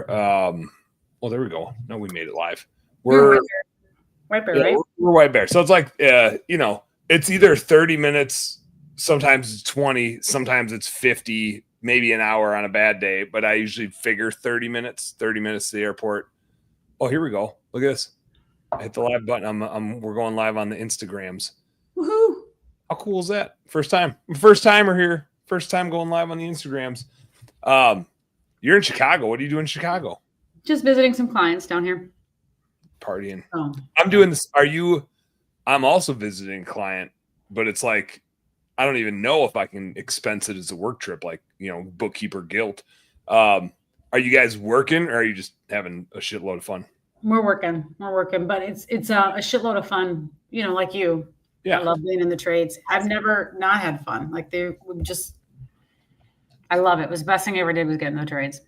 well, there we go. No, we made it live. We're White Bear, right? We're White Bear. So it's like, it's either 30 minutes, sometimes it's 20, sometimes it's 50, maybe an hour on a bad day. But I usually figure 30 minutes to the airport. Oh, here we go. Look at this. I hit the live button. We're going live on the Instagrams. Woohoo! How cool is that? First timer here. First time going live on the Instagrams. You're in Chicago. What do you do in Chicago? Just visiting some clients down here. Partying. Oh. I'm doing this. I'm also visiting a client, but it's like, I don't even know if I can expense it as a work trip, like, bookkeeper guilt. Are you guys working, or are you just having a shitload of fun? We're working, but it's a shitload of fun, like you. Yeah. I love being in the trades. I've never not had fun. Like I love it. It was the best thing I ever did was get in the trades.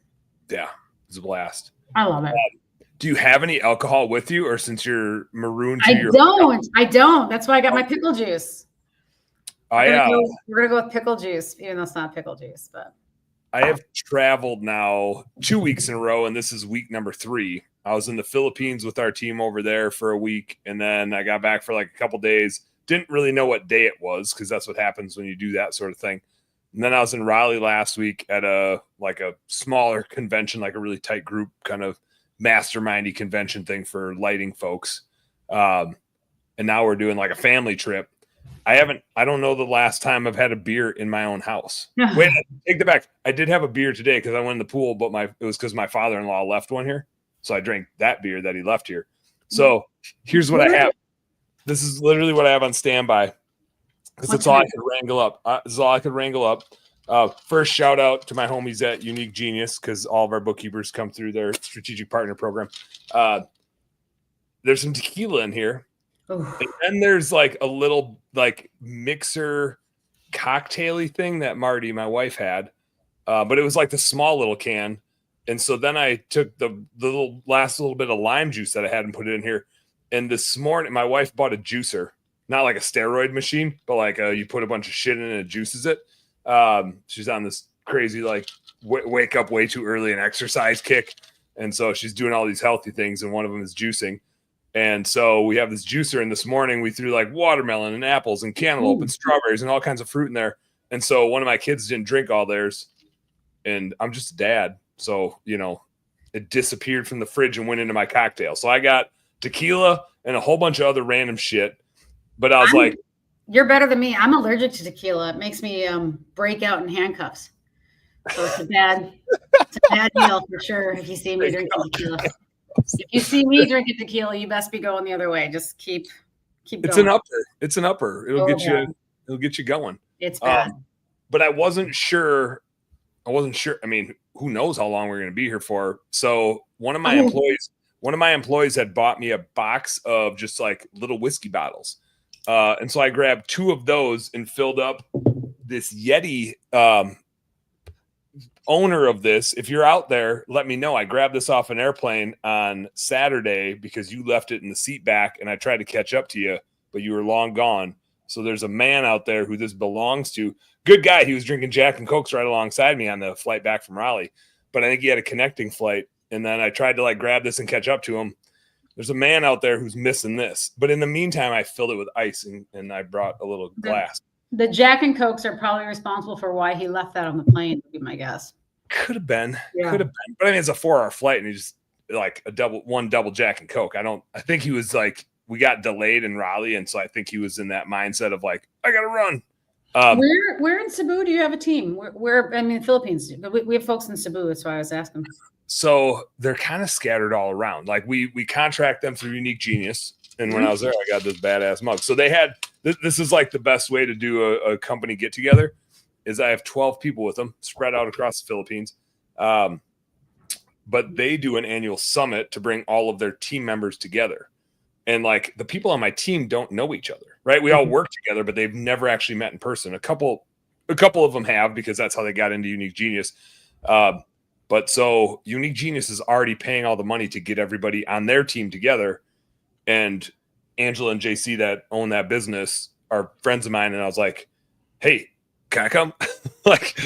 Yeah. It's a blast. I love it. Do you have any alcohol with you, or since you're marooned to your I don't. That's why I got my pickle juice. We're gonna go with pickle juice, even though it's not pickle juice, but I have traveled now 2 weeks in a row, and this is week number 3. I was in the Philippines with our team over there for a week, and then I got back for like a couple days. Didn't really know what day it was, because that's what happens when you do that sort of thing. And then I was in Raleigh last week at a smaller convention, like a really tight group kind of mastermindy convention thing for lighting folks. And now we're doing like a family trip. I don't know the last time I've had a beer in my own house. Wait, take that back. I did have a beer today because I went in the pool, but it was because my father-in-law left one here. So I drank that beer that he left here. So here's what I have. This is literally what I have on standby, because that's all I could wrangle up. First shout out to my homies at Unique Genius, because all of our bookkeepers come through their strategic partner program. There's some tequila in here. And then there's like a little like mixer cocktail-y thing that Marty, my wife, had. But it was like the small little can. And so then I took the last little bit of lime juice that I had and put it in here. And this morning, my wife bought a juicer, not like a steroid machine, but like you put a bunch of shit in and it juices it. She's on this crazy, like wake up way too early and exercise kick. And so she's doing all these healthy things, and one of them is juicing. And so we have this juicer, and this morning we threw like watermelon and apples and cantaloupe and strawberries and all kinds of fruit in there. And so one of my kids didn't drink all theirs, and I'm just a dad. So, it disappeared from the fridge and went into my cocktail. So I got tequila and a whole bunch of other random shit. But I was like, you're better than me. I'm allergic to tequila. It makes me break out in handcuffs. So it's a bad deal for sure if you see me drinking tequila. If you see me drinking tequila, you best be going the other way. Just keep going. It's an upper. It'll get you going. It's bad. But I wasn't sure. I mean, who knows how long we're going to be here for? So one of my employees had bought me a box of just like little whiskey bottles. And so I grabbed 2 of those and filled up this Yeti. Owner of this, if you're out there, let me know. I grabbed this off an airplane on Saturday because you left it in the seat back, and I tried to catch up to you, but you were long gone. So there's a man out there who this belongs to. Good guy. He was drinking Jack and Cokes right alongside me on the flight back from Raleigh, but I think he had a connecting flight. And then I tried to like grab this and catch up to him. There's a man out there who's missing this. But in the meantime, I filled it with ice and I brought a little glass. The Jack and Cokes are probably responsible for why he left that on the plane, would be my guess. Could have been. But I mean, it's a 4-hour flight, and he just like one double Jack and Coke. I think he was like, we got delayed in Raleigh. And so I think he was in that mindset of like, I got to run. Where in Cebu do you have a team? Where I mean, Philippines, but we have folks in Cebu. That's why I was asking. So they're kind of scattered all around. Like we contract them through Unique Genius. And when I was there, I got this badass mug. So they had, this is like the best way to do a company get together is I have 12 people with them spread out across the Philippines. But they do an annual summit to bring all of their team members together. And like the people on my team don't know each other, right? We all work together, but they've never actually met in person. A couple of them have, because that's how they got into Unique Genius. But so Unique Genius is already paying all the money to get everybody on their team together. And Angela and JC that own that business are friends of mine. And I was like, hey, can I come? Like,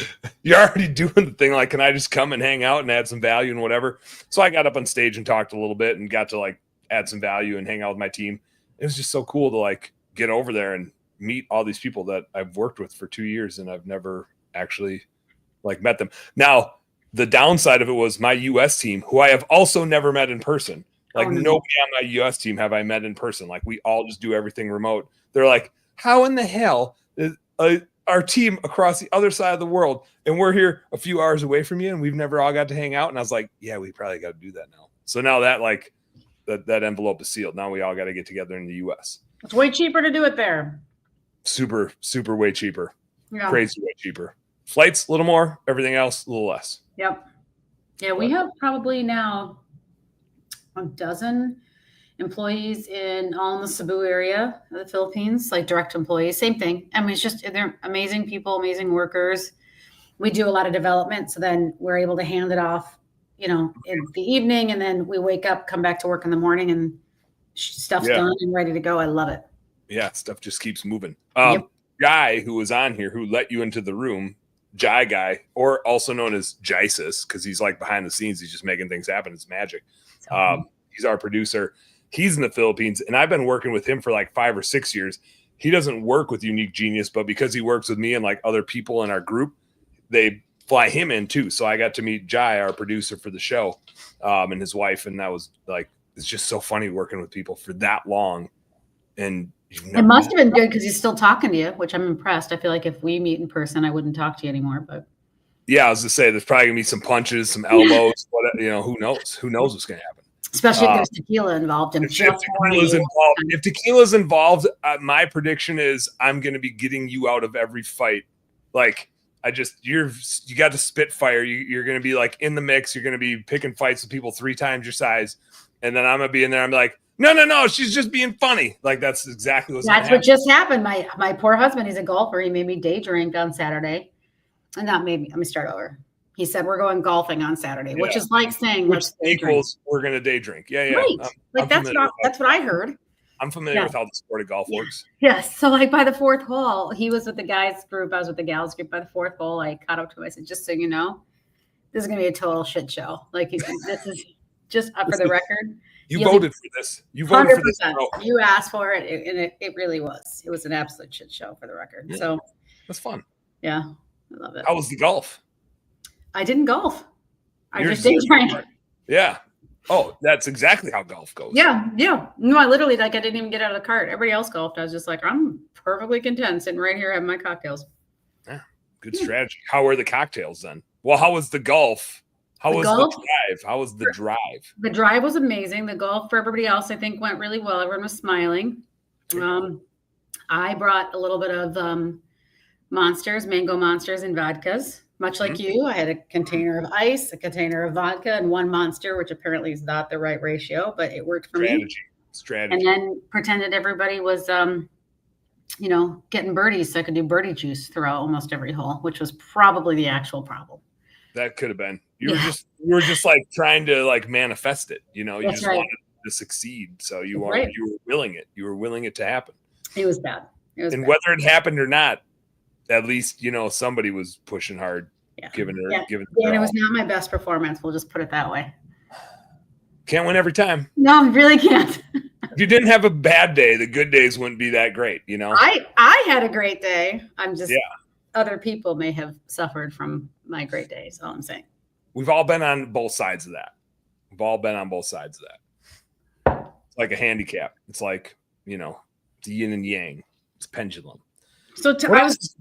you're already doing the thing. Like, can I just come and hang out and add some value and whatever? So I got up on stage and talked a little bit and got to like add some value and hang out with my team. It was just so cool to like get over there and meet all these people that I've worked with for 2 years and I've never actually like met them. Now, the downside of it was my US team, who I have also never met in person. Like nobody on my US team have I met in person. Like we all just do everything remote. They're like, how in the hell is our team across the other side of the world and we're here a few hours away from you and we've never all got to hang out? And I was like, yeah, we probably got to do that now. So now that like that envelope is sealed. Now we all got to get together in the US. It's way cheaper to do it there. Super way cheaper. Yeah. Crazy way cheaper. Flights a little more, everything else a little less. Yep. Yeah, we have probably now a dozen employees all in the Cebu area of the Philippines, like direct employees. Same thing. I mean, it's just they're amazing people, amazing workers. We do a lot of development, so then we're able to hand it off, in the evening, and then we wake up, come back to work in the morning, and stuff's done and ready to go. I love it. Yeah, stuff just keeps moving. Yep. Guy who was on here who let you into the room, Jai guy, or also known as Jisis, because he's like behind the scenes. He's just making things happen. It's magic. He's our producer. He's in the Philippines, and I've been working with him for like 5 or 6 years. He doesn't work with Unique Genius, but because he works with me and like other people in our group, they fly him in too. So I got to meet Jai, our producer for the show, and his wife, and that was like, it's just so funny working with people for that long. And it must have been good because he's still talking to you, which I'm impressed. I feel like if we meet in person, I wouldn't talk to you anymore. But yeah, I was to say there's probably gonna be some punches, some elbows. Who knows? Who knows what's gonna happen? Especially if there's tequila involved. If tequila's involved, my prediction is I'm gonna be getting you out of every fight. Like you got to spit fire. You're gonna be like in the mix. You're gonna be picking fights with people 3 times your size, and then I'm gonna be in there. I'm like, no, she's just being funny. Like that's exactly that's what just happened. My poor husband, he's a golfer. He made me day drink on Saturday, and not maybe. Let me start over. He said we're going golfing on Saturday, which is like saying which equals we're gonna day drink. Yeah. Right. That's what I heard. I'm familiar with how the sport of golf works. Yes. So like by the 4th hole, he was with the guys group. I was with the gals group. By the 4th hole, I caught up to him. I said, just so you know, this is gonna be a total shit show. Like this is just up for the record. You voted for this. You voted 100%. for this. You asked for it, and it really was. It was an absolute shit show for the record. Yeah. So that's fun. Yeah, I love it. How was the golf? I didn't golf. I just did drink. Yeah. Oh, that's exactly how golf goes. Yeah. No, I literally I didn't even get out of the cart. Everybody else golfed. I was just like, I'm perfectly content sitting right here having my cocktails. Yeah, good strategy. How were the cocktails then? Well, how was the golf? How was the drive? How was the drive? The drive was amazing. The golf for everybody else, I think, went really well. Everyone was smiling. I brought a little bit of mango monsters and vodkas. Much like you, I had a container of ice, a container of vodka, and 1 monster, which apparently is not the right ratio, but it worked for me. Strategy. And then pretended everybody was, getting birdies, so I could do birdie juice throughout almost every hole, which was probably the actual problem. That could have been. You were just like trying to like manifest it. You That's just wanted to succeed, so you were willing it. You were willing it to happen. It was bad. Whether it happened or not, at least somebody was pushing hard, giving it. And it was not my best performance. We'll just put it that way. Can't win every time. No, really can't. If you didn't have a bad day, the good days wouldn't be that great. I had a great day. I'm just other people may have suffered from my great days. All I'm saying. We've all been on both sides of that. It's like a handicap. It's like it's yin and yang. It's pendulum. So I was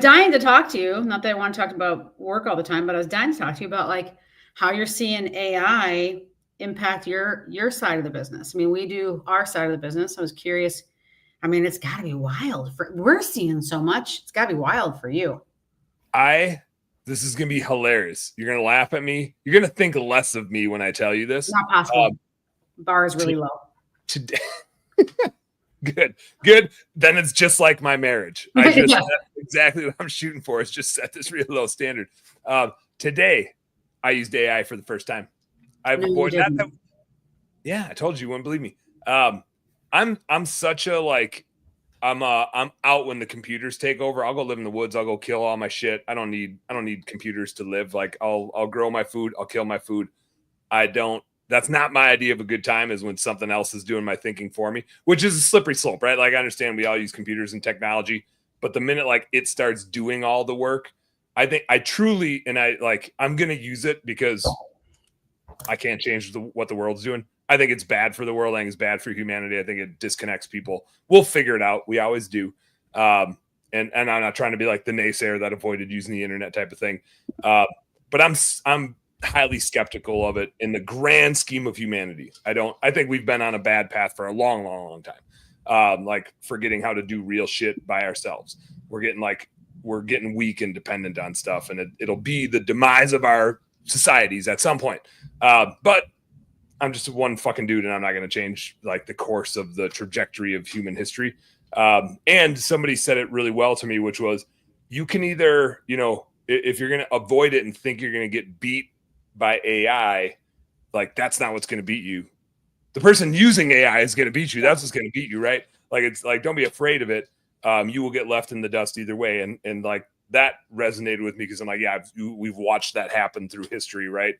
dying to talk to you. Not that I want to talk about work all the time, but I was dying to talk to you about like how you're seeing AI impact your side of the business. I mean, we do our side of the business. I was curious. I mean, it's got to be wild. We're seeing so much. It's got to be wild for you. This is going to be hilarious. You're going to laugh at me. You're going to think less of me when I tell you this. Not possible. Bar is really low. Today. Good. Then it's just like my marriage. That's exactly what I'm shooting for. Is just set this real low standard. Today, I used AI for the first time. I've avoided that. Yeah, I told you wouldn't believe me. I'm such a I'm out when the computers take over. I'll go live in the woods. I'll go kill all my shit. I don't need computers to live. Like I'll grow my food. I'll kill my food. That's not my idea of a good time, is when something else is doing my thinking for me, which is a slippery slope, right? Like I understand we all use computers and technology, but the minute like it starts doing all the work, I think I'm going to use it because I can't change what the world's doing. I think it's bad for the world. I think it's bad for humanity. I think it disconnects people. We'll figure it out. We always do. And I'm not trying to be like the naysayer that avoided using the internet type of thing. But I'm highly skeptical of it in the grand scheme of humanity. I think we've been on a bad path for a long, long, long time. Like forgetting how to do real shit by ourselves. We're getting weak and dependent on stuff, and it'll be the demise of our societies at some point. But I'm just one fucking dude, and I'm not going to change like the course of the trajectory of human history. And somebody said it really well to me, which was, you can either, if you're going to avoid it and think you're going to get beat by AI, like that's not what's going to beat you. The person using AI is going to beat you. That's what's going to beat you, right? Like, it's like, don't be afraid of it. You will get left in the dust either way. And like that resonated with me because I'm like, yeah, we've watched that happen through history, right?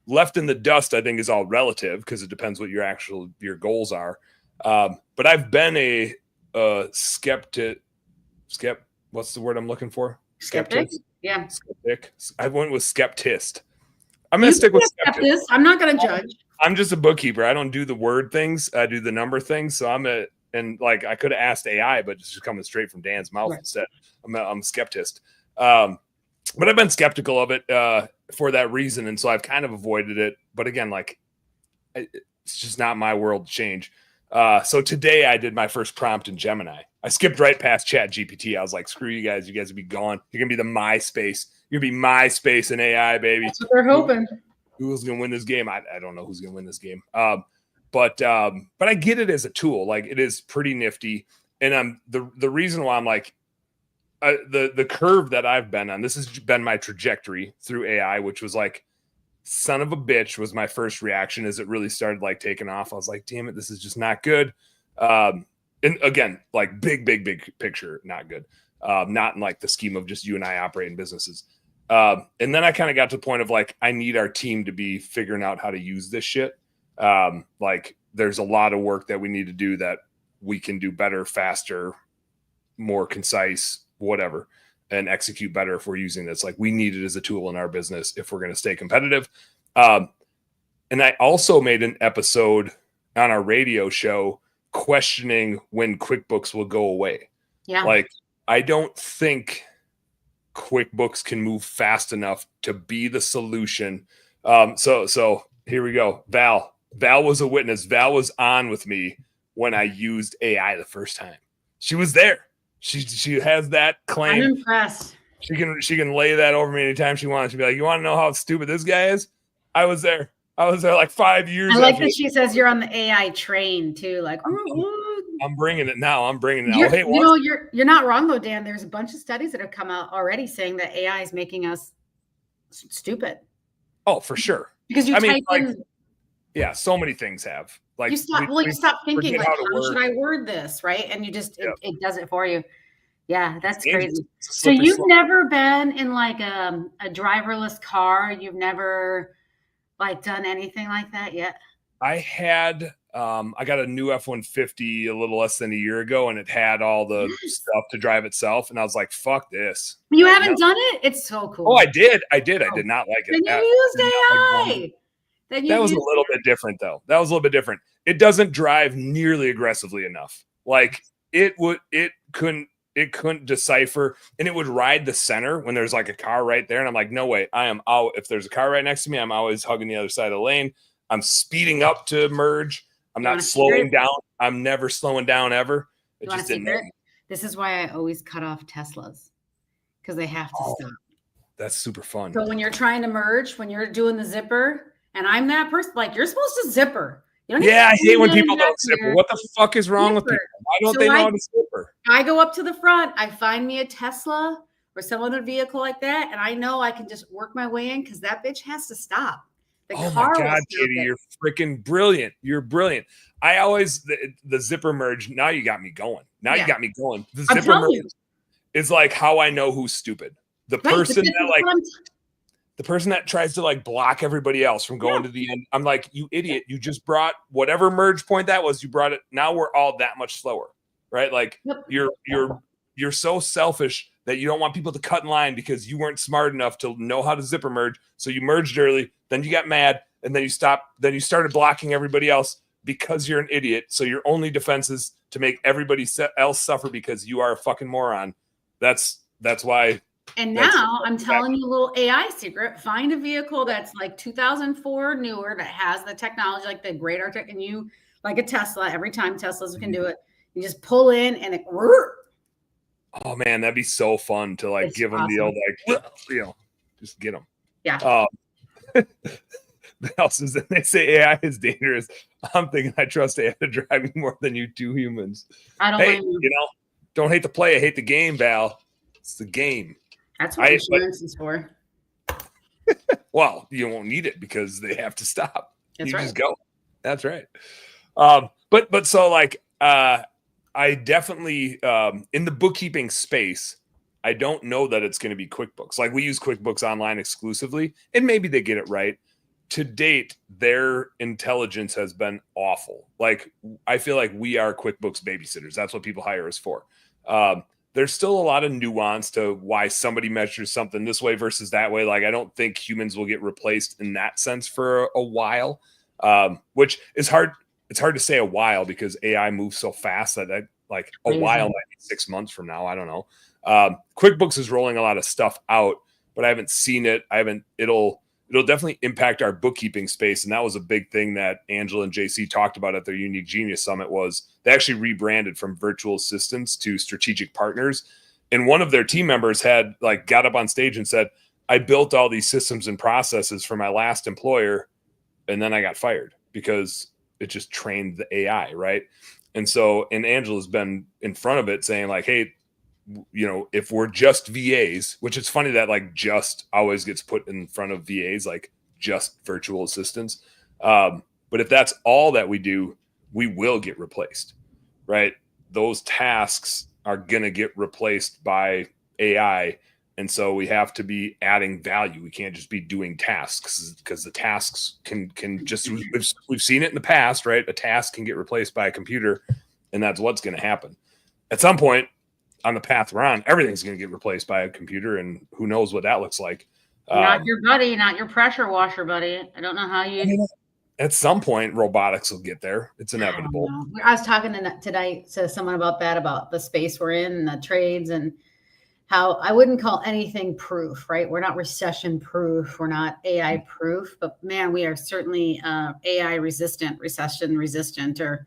Left in the dust, I think, is all relative because it depends what your goals are. But I've been a skeptic. What's the word I'm looking for? Skeptic. Yeah. Skeptic. I went with skeptist. I'm going to stick with skeptic. I'm not going to judge. I'm just a bookkeeper. I don't do the word things. I do the number things. So I could have asked AI, but it's just coming straight from Dan's mouth instead. I'm a skeptist. But I've been skeptical of it for that reason. And so I've kind of avoided it. But again, like it's just not my world to change. So today I did my first prompt in Gemini. I skipped right past ChatGPT. I was like, screw you guys. You guys will be gone. You're going to be the MySpace. You're going to be MySpace and AI, baby. That's what they're hoping. Who's going to win this game? I don't know who's going to win this game. But I get it as a tool. Like, it is pretty nifty. And the reason why I'm like, the curve that I've been on, this has been my trajectory through AI, which was like, son of a bitch was my first reaction as it really started like taking off. I was like, damn it, this is just not good. And again, like big picture, not good. Not in like the scheme of just you and I operating businesses. And then I kind of got to the point of like, I need our team to be figuring out how to use this shit. Like there's a lot of work that we need to do that we can do better, faster, more concise, whatever, and execute better if we're using this. Like we need it as a tool in our business if we're going to stay competitive. And I also made an episode on our radio show questioning when QuickBooks will go away. Yeah. Like, I don't think QuickBooks can move fast enough to be the solution. So here we go. Val was a witness. Val was on with me when I used AI the first time. She was there. She has that claim. I'm impressed. She can lay that over me anytime she wants. She'd be like, you want to know how stupid this guy is? I was there like 5 years. I like that she says you're on the AI train too. Like, I'm bringing it now. You're not wrong though, Dan. There's a bunch of studies that have come out already saying that AI is making us stupid. Oh, for sure. Because yeah, so many things have. Like you stop thinking like, how should I word this, right? And you just it does it for you. Yeah, that's crazy. So you've never been in like a driverless car? You've never like done anything like that yet? I had I got a new F-150 a little less than a year ago, and it had all the stuff to drive itself, and I was like, fuck this. You haven't done it? It's so cool. Oh, I did. I did not like it. Then you used AI. That was a little bit different though. That was a little bit different. It doesn't drive nearly aggressively enough. Like it couldn't decipher, and it would ride the center when there's like a car right there. And I'm like, no way, I am out. If there's a car right next to me, I'm always hugging the other side of the lane. I'm speeding up to merge. I'm not slowing down. I'm never slowing down ever. It just didn't know. This is why I always cut off Teslas, because they have to stop. That's super fun. So when you're trying to merge, when you're doing the zipper, and I'm that person, like you're supposed to zipper. I hate when people don't zipper. What the fuck is wrong with people? Why don't they know how to zipper? I go up to the front. I find me a Tesla or some other vehicle like that, and I know I can just work my way in because that bitch has to stop. The Oh my car will God, stop Katie, it. you're freaking brilliant. You're brilliant. I always, the zipper merge, now you got me going. Now you got me going. The I'm zipper telling merge you. is like how I know who's stupid. The Right. But person this that is like, what I'm the person that tries to like block everybody else from going to the end. I'm like, you idiot. You just brought whatever merge point that was, you brought it. Now we're all that much slower, right? Like Yep. you're so selfish that you don't want people to cut in line because you weren't smart enough to know how to zipper merge. So you merged early, then you got mad, and then you stopped, then you started blocking everybody else because you're an idiot. So your only defense is to make everybody else suffer because you are a fucking moron. That's why. And now I'm telling you a little AI secret. Find a vehicle that's like 2004 newer that has the technology, like the great art, and you like a Tesla. Every time Teslas can do it, you just pull in and it. Oh man, that'd be so fun to like give them the old like, just get them. Yeah. The else is that they say AI is dangerous. I'm thinking I trust AI to drive me more than you two humans. I don't blame you. Don't hate the play, I hate the game, Val. It's the game. That's what insurance is for. Well, you won't need it because they have to stop. That's right. Just go. That's right. But so like I definitely in the bookkeeping space, I don't know that it's going to be QuickBooks. Like we use QuickBooks Online exclusively, and maybe they get it right. To date, their intelligence has been awful. Like I feel like we are QuickBooks babysitters. That's what people hire us for. There's still a lot of nuance to why somebody measures something this way versus that way. Like I don't think humans will get replaced in that sense for a while, which is hard. It's hard to say a while because AI moves so fast that like a while might be 6 months from now. I don't know. QuickBooks is rolling a lot of stuff out, but I haven't seen it. It'll definitely impact our bookkeeping space. And that was a big thing that Angela and JC talked about at their Unique Genius Summit was they actually rebranded from virtual assistants to strategic partners. And one of their team members had like got up on stage and said, I built all these systems and processes for my last employer. And then I got fired because it just trained the AI. Right. And so, and Angela's been in front of it saying like, hey, if we're just VAs, which is funny that like just always gets put in front of VAs, like just virtual assistants. But if that's all that we do, we will get replaced, right? Those tasks are going to get replaced by AI. And so we have to be adding value. We can't just be doing tasks because the tasks can just, we've seen it in the past, right? A task can get replaced by a computer, and that's what's going to happen. At some point, on the path we're on, everything's going to get replaced by a computer, and who knows what that looks like. Not your buddy, not your pressure washer buddy. I don't know how you. At some point, robotics will get there. It's inevitable. I was talking tonight to someone about that, about the space we're in, and the trades, and how I wouldn't call anything proof, right? We're not recession proof. We're not AI proof, but man, we are certainly AI resistant, recession resistant, or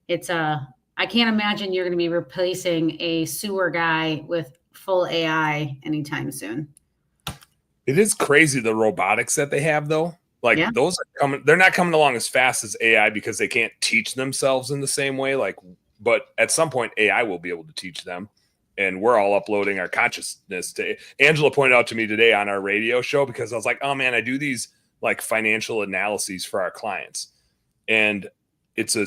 it's I can't imagine you're going to be replacing a sewer guy with full AI anytime soon. It is crazy the robotics that they have, though. Like those are coming. They're not coming along as fast as AI because they can't teach themselves in the same way. Like, but at some point, AI will be able to teach them. And we're all uploading our consciousness to. Angela pointed out to me today on our radio show because I was like, oh man, I do these like financial analyses for our clients, and it's a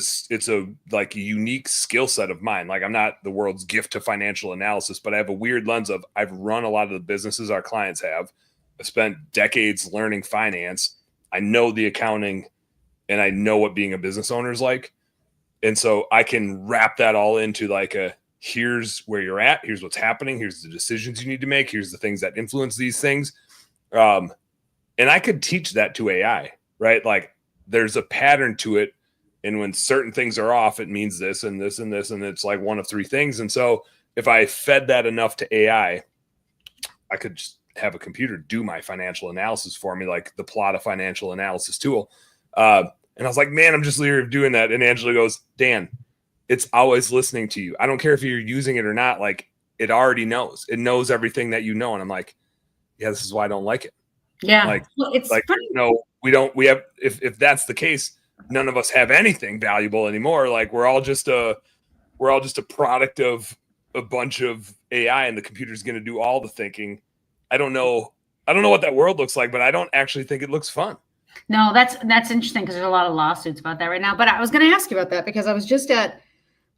like a unique skill set of mine. Like I'm not the world's gift to financial analysis, but I have a weird lens of I've run a lot of the businesses our clients have. I spent decades learning finance. I know the accounting and I know what being a business owner is like. And so I can wrap that all into like here's where you're at. Here's what's happening. Here's the decisions you need to make. Here's the things that influence these things. And I could teach that to AI, right? Like there's a pattern to it. And when certain things are off, it means this and this and this. And it's like one of three things. And so if I fed that enough to AI, I could just have a computer do my financial analysis for me, like the plot of financial analysis tool. And I was like, man, I'm just leery of doing that. And Angela goes, Dan, it's always listening to you. I don't care if you're using it or not. Like it already knows. It knows everything that you know. And I'm like, yeah, this is why I don't like it. Yeah. Like, well, it's like we have, if that's the case, none of us have anything valuable anymore. Like we're all just a product of a bunch of AI, and the computer's going to do all the thinking. I don't know what that world looks like, but I don't actually think it looks fun. No, that's interesting because there's a lot of lawsuits about that right now. But I was going to ask you about that because I was just at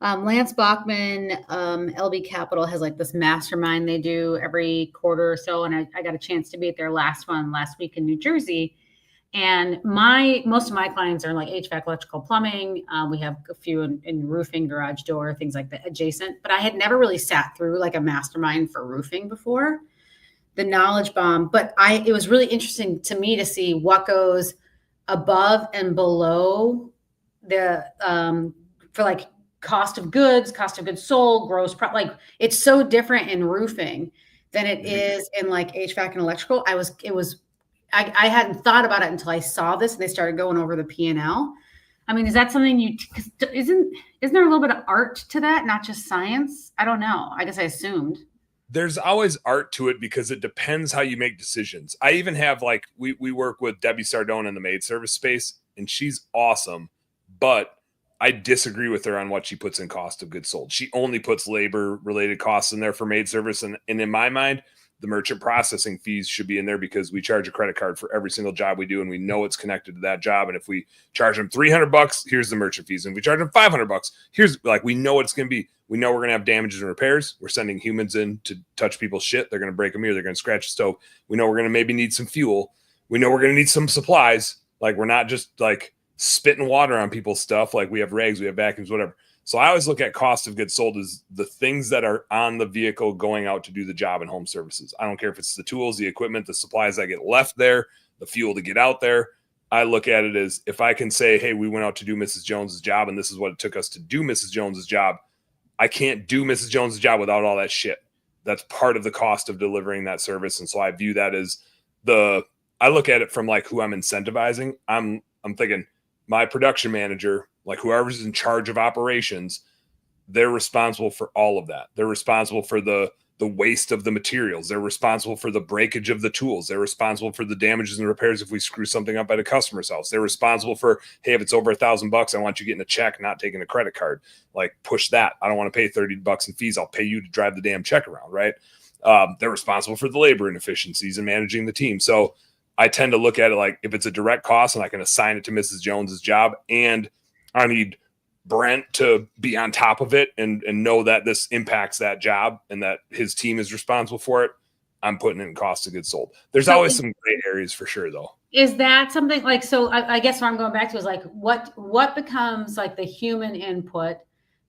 Lance Bachman, LB Capital has like this mastermind they do every quarter or so. And I got a chance to be at their last one last week in New Jersey. And most of my clients are like HVAC, electrical, plumbing. We have a few in roofing, garage door, things like that adjacent. But I had never really sat through like a mastermind for roofing before, the knowledge bomb. But it was really interesting to me to see what goes above and below the for like cost of goods sold, gross profit. Like it's so different in roofing than it is in like HVAC and electrical. I hadn't thought about it until I saw this and they started going over the P&L. I mean, is that something isn't there a little bit of art to that, not just science? I don't know. I guess I assumed. There's always art to it because it depends how you make decisions. I even have like, we work with Debbie Sardone in the maid service space, and she's awesome, but I disagree with her on what she puts in cost of goods sold. She only puts labor related costs in there for maid service. And in my mind, the merchant processing fees should be in there because we charge a credit card for every single job we do. And we know it's connected to that job. And if we charge them $300, here's the merchant fees. And if we charge them $500, here's like, we know what it's going to be. We know we're going to have damages and repairs. We're sending humans in to touch people's shit. They're going to break a mirror. They're going to scratch a stove. We know we're going to maybe need some fuel. We know we're going to need some supplies. Like we're not just like spitting water on people's stuff. Like we have rags, we have vacuums, whatever. So I always look at cost of goods sold as the things that are on the vehicle going out to do the job in home services. I don't care if it's the tools, the equipment, the supplies that get left there, the fuel to get out there. I look at it as if I can say, hey, we went out to do Mrs. Jones's job and this is what it took us to do Mrs. Jones's job. I can't do Mrs. Jones's job without all that shit. That's part of the cost of delivering that service. And so I view that as I look at it from like who I'm incentivizing. I'm thinking my production manager, like whoever's in charge of operations, they're responsible for all of that. They're responsible for the waste of the materials. They're responsible for the breakage of the tools. They're responsible for the damages and repairs if we screw something up at a customer's house. They're responsible for, hey, if it's over $1,000, I want you getting a check, not taking a credit card. Like push that. I don't want to pay $30 in fees. I'll pay you to drive the damn check around, right? They're responsible for the labor inefficiencies and managing the team. So I tend to look at it like if it's a direct cost and I can assign it to Mrs. Jones's job and I need Brent to be on top of it and know that this impacts that job and that his team is responsible for it, I'm putting it in cost of goods sold. There's always some gray areas for sure, though. Is that something like, so I guess what I'm going back to is like, what becomes like the human input?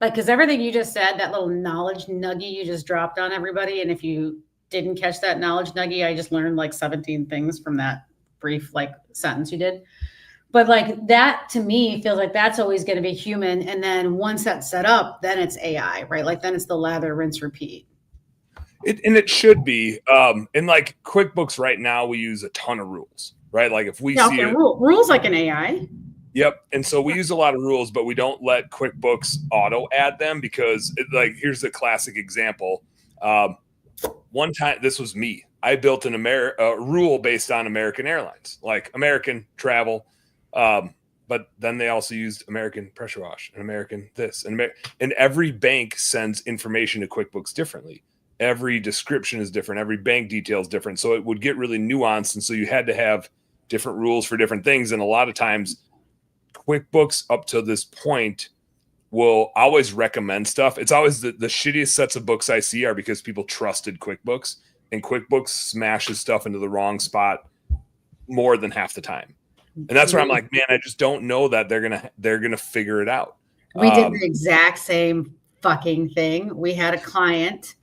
Like, because everything you just said, that little knowledge nugget you just dropped on everybody. And if you didn't catch that knowledge nugget, I just learned like 17 things from that brief like sentence you did. But like that to me feels like that's always going to be human. And then once that's set up, then it's AI, right? Like then it's the lather, rinse, repeat. It should be. In like QuickBooks right now, we use a ton of rules, right? Like if we see rules like an AI. Yep. And so we use a lot of rules, but we don't let QuickBooks auto add them because here's the classic example. One time, this was me. I built a rule based on American Airlines, like American travel. But then they also used American pressure wash and American this and every bank sends information to QuickBooks differently. Every description is different. Every bank detail is different. So it would get really nuanced. And so you had to have different rules for different things. And a lot of times QuickBooks up to this point will always recommend stuff. It's always the shittiest sets of books I see are because people trusted QuickBooks and QuickBooks smashes stuff into the wrong spot more than half the time. And that's where I'm like, man, I just don't know that they're gonna figure it out. We did the exact same fucking thing. We had a client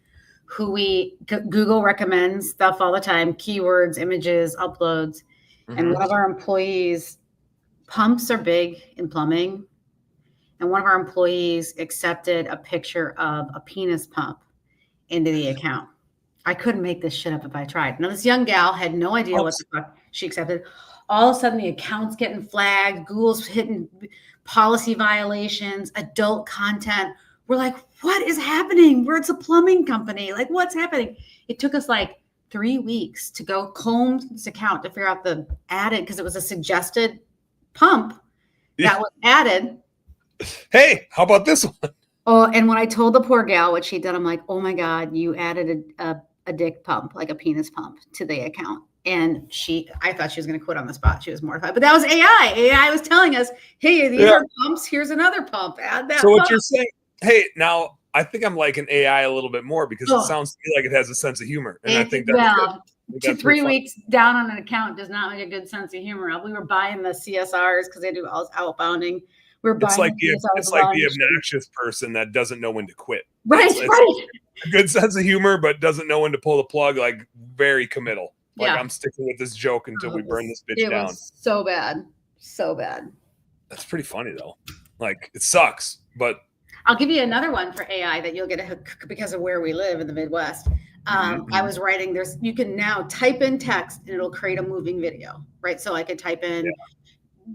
who Google recommends stuff all the time, keywords, images, uploads. Mm-hmm. And one of our employees, pumps are big in plumbing. And one of our employees accepted a picture of a penis pump into the account. I couldn't make this shit up if I tried. Now, this young gal had no idea what the fuck she accepted. All of a sudden, the account's getting flagged. Google's hitting policy violations, adult content. We're like, what is happening? It's a plumbing company. Like, what's happening? It took us like 3 weeks to go comb this account to figure out the added, because it was a suggested pump that was added. Hey, how about this one? Oh, and when I told the poor gal what she'd done, I'm like, oh my God, you added a dick pump, like a penis pump to the account. And I thought she was going to quit on the spot. She was mortified, but that was AI. AI was telling us, hey, these are pumps. Here's another pump. Add that. So what pump. you're saying, hey, now I think I'm liking AI a little bit more because it sounds to me like it has a sense of humor. And I think that's 3 weeks down on an account does not make a good sense of humor. We were buying the CSRs because they do all outbounding. It's like the obnoxious person that doesn't know when to quit. Right, right. A good sense of humor, but doesn't know when to pull the plug, like very committal. Like I'm sticking with this joke until we burn this bitch down. Was so bad. So bad. That's pretty funny though. Like it sucks, but I'll give you another one for AI that you'll get because of where we live in the Midwest. I was writing, you can now type in text and it'll create a moving video, right? So I could type in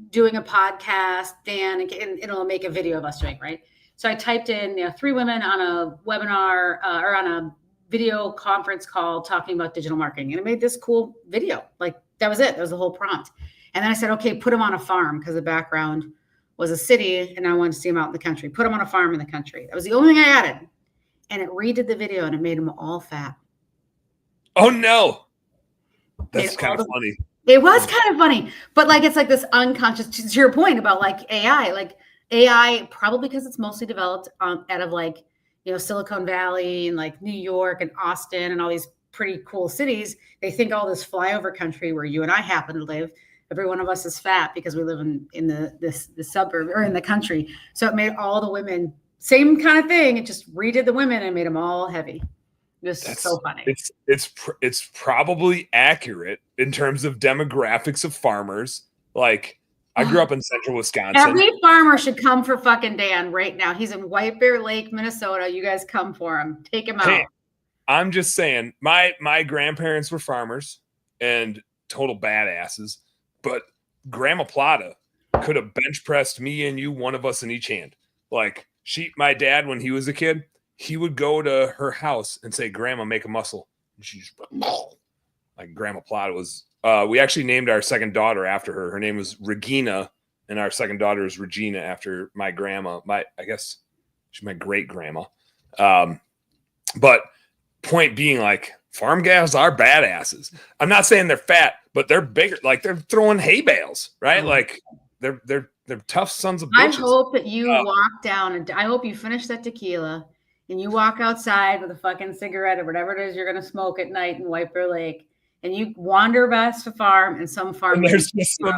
doing a podcast, Dan, and it'll make a video of us doing, right? So I typed in 3 women on a webinar or on a video conference call talking about digital marketing. And it made this cool video. Like that was it. That was the whole prompt. And then I said, okay, put them on a farm because the background was a city and I wanted to see them out in the country. Put them on a farm in the country. That was the only thing I added. And it redid the video and it made them all fat. Oh no. That's kind of funny. It was kind of funny, but like, it's like this unconscious, to your point about like AI, probably because it's mostly developed out of like, Silicon Valley and like New York and Austin and all these pretty cool cities. They think all this flyover country where you and I happen to live, every one of us is fat because we live in the suburb or in the country. So it made all the women same kind of thing. It just redid the women and made them all heavy. It was so funny. It's probably accurate in terms of demographics of farmers. Like I grew up in central Wisconsin. Every farmer should come for fucking Dan right now. He's in White Bear Lake, Minnesota. You guys come for him. Take him out. Hey, I'm just saying, my grandparents were farmers and total badasses, but Grandma Plata could have bench pressed me and you, one of us in each hand. Like my dad, when he was a kid, he would go to her house and say, Grandma, make a muscle. And she just like Grandma Plata was. We actually named our second daughter after her. Her name was Regina, and our second daughter is Regina after my grandma. I guess she's my great grandma. But point being, like farm gals are badasses. I'm not saying they're fat, but they're bigger. Like they're throwing hay bales, right? Like they're tough sons of bitches. I hope that you walk down and I hope you finish that tequila and you walk outside with a fucking cigarette or whatever it is you're gonna smoke at night in White Bear Lake. And you wander past a farm and some farm. And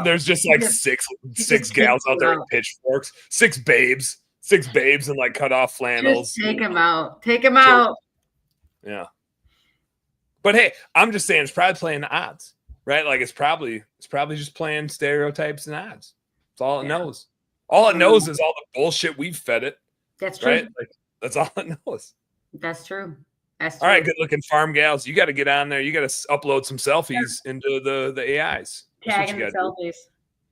there's just like six gals out there with pitchforks, six babes in like cut off flannels. Just take them out. Take them out. Yeah. But hey, I'm just saying it's probably playing the odds, right? Like it's probably just playing stereotypes and odds. That's all it knows. All it knows is all the bullshit we've fed it. That's true. Right? Like that's all it knows. That's true. All right, good looking farm gals. You got to get on there. You got to upload some selfies into the AIs. Tagging the selfies.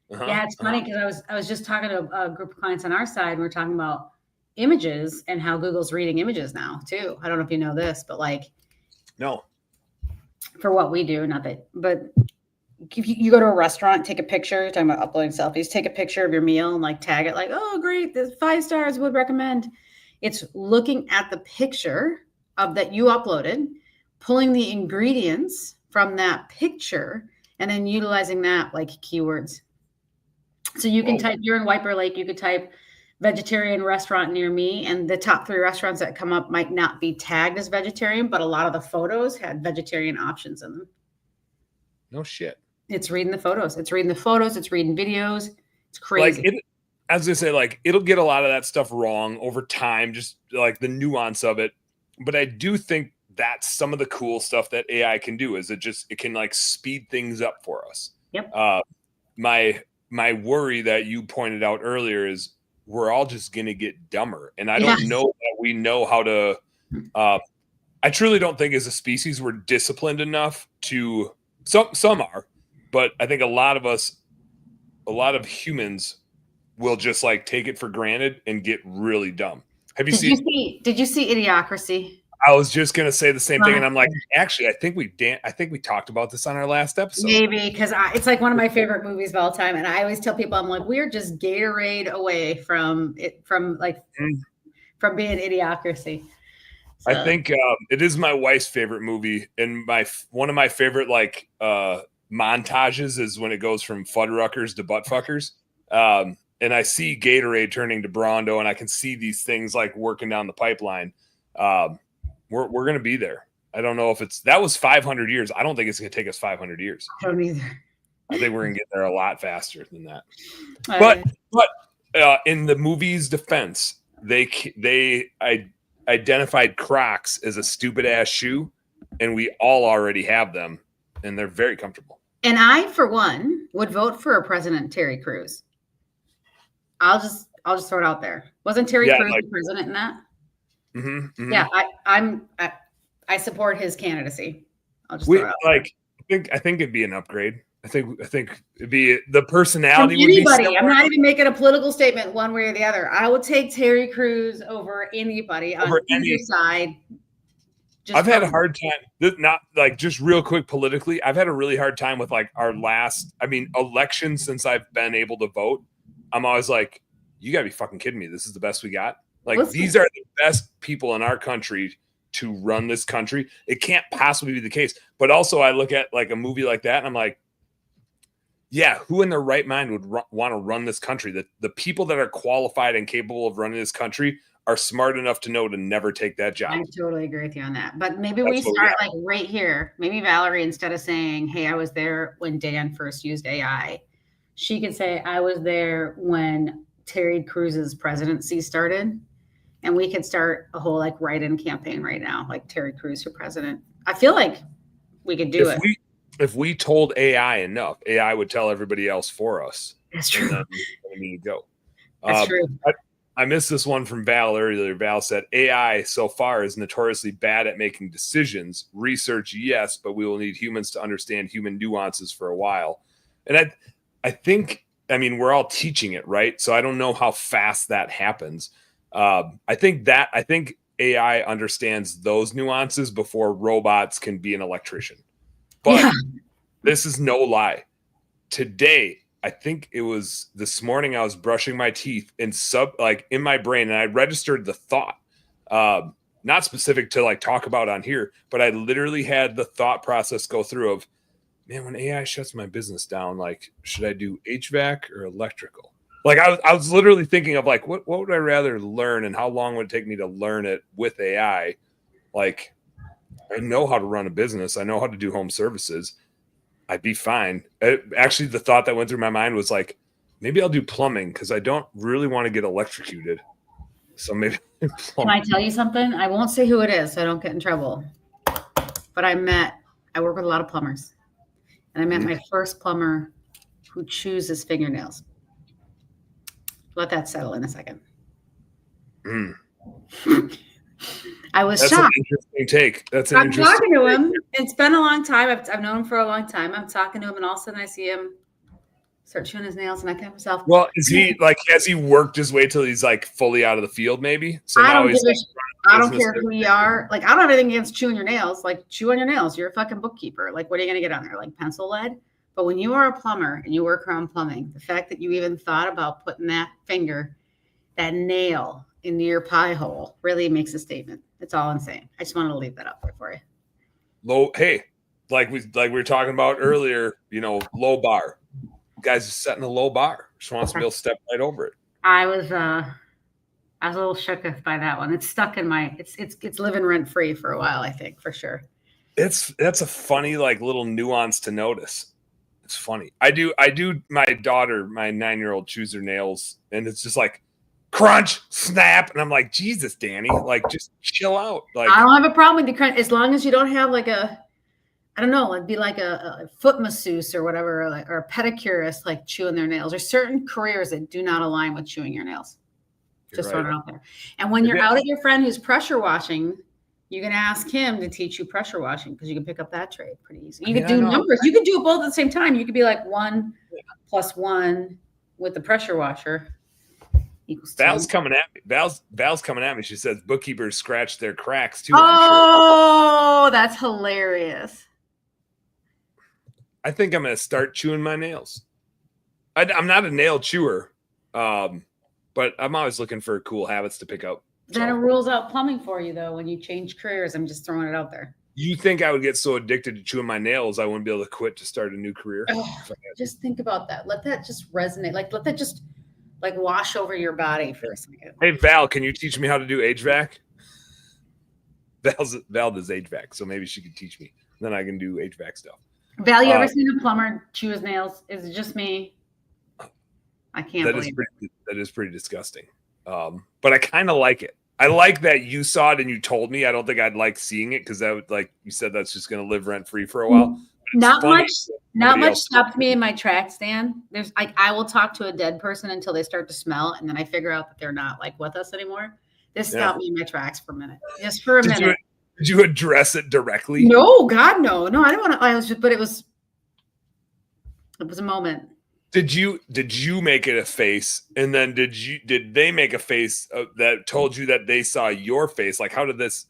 Yeah, it's funny because I was just talking to a group of clients on our side. We were talking about images and how Google's reading images now too. I don't know if you know this, but like, no, for what we do, not that, but if you go to a restaurant, take a picture. Talking about uploading selfies, take a picture of your meal and like tag it. Like, oh, great, this 5 stars, would recommend. It's looking at the picture that you uploaded, pulling the ingredients from that picture, and then utilizing that like keywords. So you can type, you're in White Bear Lake, you could type vegetarian restaurant near me, and the top 3 restaurants that come up might not be tagged as vegetarian, but a lot of the photos had vegetarian options in them. No shit. It's reading the photos. It's reading videos. It's crazy. Like I was gonna say, like, it'll get a lot of that stuff wrong over time, just like the nuance of it. But I do think that's some of the cool stuff that AI can do is it can like speed things up for us. Yep. My worry that you pointed out earlier is we're all just going to get dumber. And I don't know that we know how to, I truly don't think as a species, we're disciplined enough to, some are, but I think a lot of humans will just like take it for granted and get really dumb. Did you see Idiocracy? I was just gonna say the same thing, and I'm like, actually, I think we talked about this on our last episode. Maybe because it's like one of my favorite movies of all time, and I always tell people, I'm like, we're just Gatorade away from being Idiocracy. So. I think it is my wife's favorite movie, and one of my favorite like montages is when it goes from Fuddruckers to Buttfuckers. And I see Gatorade turning to Brondo, and I can see these things like working down the pipeline. We're going to be there. I don't know if that was 500 years. I don't think it's going to take us 500 years. I don't either. I think we're going to get there a lot faster than that. But in the movie's defense, they identified Crocs as a stupid ass shoe, and we all already have them, and they're very comfortable. And I, for one, would vote for a President Terry Crews. I'll just throw it out there. Wasn't Terry Crews the president in that? Mm-hmm. Yeah, I support his candidacy. I'll just throw it out there. I think it'd be an upgrade. I think it'd be the personality. From anybody, I'm not even making a political statement one way or the other. I would take Terry Crews over anybody on either side. I've had a hard time. Not like just real quick politically. I've had a really hard time with like our last. Election since I've been able to vote. I'm always like, you gotta be fucking kidding me. This is the best we got. Like these are the best people in our country to run this country. It can't possibly be the case. But also, I look at like a movie like that, and I'm like, yeah, who in their right mind would want to run this country? The people that are qualified and capable of running this country are smart enough to know to never take that job. I totally agree with you on that. But maybe we start like right here. Maybe Valerie, instead of saying, hey, I was there when Dan first used AI, she could say, I was there when Terry Crews's presidency started. And we could start a whole like write-in campaign right now, like Terry Crews for president. I feel like we could do it. If we told AI enough, AI would tell everybody else for us. That's true. And then we need to go. That's true. I missed this one from Val earlier. Val said, AI so far is notoriously bad at making decisions. Research, yes, but we will need humans to understand human nuances for a while. And I think, we're all teaching it, right? So I don't know how fast that happens. I think AI understands those nuances before robots can be an electrician. But This is no lie. Today, I think it was this morning, I was brushing my teeth and in my brain, and I registered the thought, not specific to like talk about on here, but I literally had the thought process go through of, man, when AI shuts my business down, like, should I do HVAC or electrical? Like I was literally thinking of like, what would I rather learn and how long would it take me to learn it with AI? Like, I know how to run a business. I know how to do home services. I'd be fine. Actually, the thought that went through my mind was like, maybe I'll do plumbing because I don't really want to get electrocuted. So maybe plumbing. Can I tell you something? I won't say who it is so I don't get in trouble. But I work with a lot of plumbers. And I met my first plumber who chews his fingernails. Let that settle in a second. I was shocked. That's an interesting take. I'm talking to him. It's been a long time. I've known him for a long time. I'm talking to him, and all of a sudden I see him start chewing his nails, and I think to myself, well, has he worked his way till he's like fully out of the field, maybe? So I don't care who you are. Like, I don't have anything against chewing your nails. Like, chew on your nails. You're a fucking bookkeeper. Like, what are you going to get on there? Like pencil lead? But when you are a plumber and you work around plumbing, the fact that you even thought about putting that nail into your pie hole really makes a statement. It's all I'm saying. I just wanted to leave that up there for you. Hey, like we were talking about earlier, low bar. Guys are setting a low bar. Just wants to be able to step right over it. I was a little shook by that one. It's stuck in it's living rent free for a while, I think, for sure. That's a funny like little nuance to notice. It's funny. I do my daughter, my 9-year-old, chews her nails, and it's just like crunch, snap, and I'm like, Jesus, Danny, like just chill out. Like, I don't have a problem with the crunch as long as you don't have like I don't know, it'd be like a foot masseuse or whatever, or a pedicurist like chewing their nails. There's certain careers that do not align with chewing your nails. Just throwing it out there. And when you're out at your friend who's pressure washing, you can ask him to teach you pressure washing because you can pick up that trade pretty easy. You could do numbers. You could do it both at the same time. You could be like 1 + 1 with the pressure washer equals 2. Val's coming at me. Val's coming at me. She says bookkeepers scratch their cracks too. Oh, that's hilarious. I think I'm going to start chewing my nails. I'm not a nail chewer, but I'm always looking for cool habits to pick up. Then it rules out plumbing for you, though, when you change careers. I'm just throwing it out there. You think I would get so addicted to chewing my nails I wouldn't be able to quit to start a new career? Just think about that. Let that just resonate. Like let that just like wash over your body for a second. Hey Val, can you teach me how to do HVAC? Val does HVAC, so maybe she could teach me. Then I can do HVAC stuff. Val, you ever seen a plumber chew his nails? Is it just me? I can't believe it. That is pretty disgusting. But I kind of like it. I like that you saw it and you told me. I don't think I'd like seeing it because that would, like you said, that's just going to live rent free for a while. Not much stopped me in my tracks, Dan. There's like I will talk to a dead person until they start to smell, and then I figure out that they're not like with us anymore. This stopped me in my tracks for a minute, just for a minute. Did you address it directly? No, God, no. I don't want to. I was just, but it was a moment. Did you make it a face, and then did they make a face that told you that they saw your face? Like how did this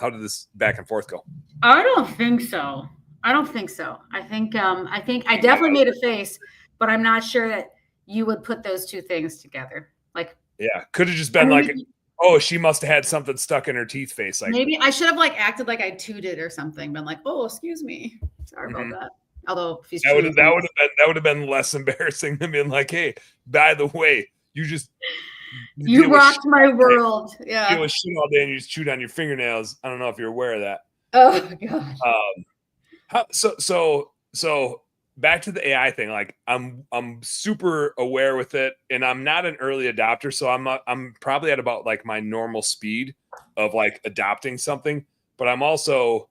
back and forth go? I don't think so. I think I definitely made a face, but I'm not sure that you would put those two things together. Like could have just been like, oh, she must have had something stuck in her teeth face. Like maybe I should have like acted like I tooted or something, been like, oh, excuse me, sorry about that. Although if he's that would have been less embarrassing than being like, hey, by the way, you rocked my world. Yeah, you deal with shit all day and you just chewed on your fingernails. I don't know if you're aware of that. Oh God. So back to the AI thing. Like I'm super aware with it, and I'm not an early adopter, so I'm probably at about like my normal speed of like adopting something. But I'm also,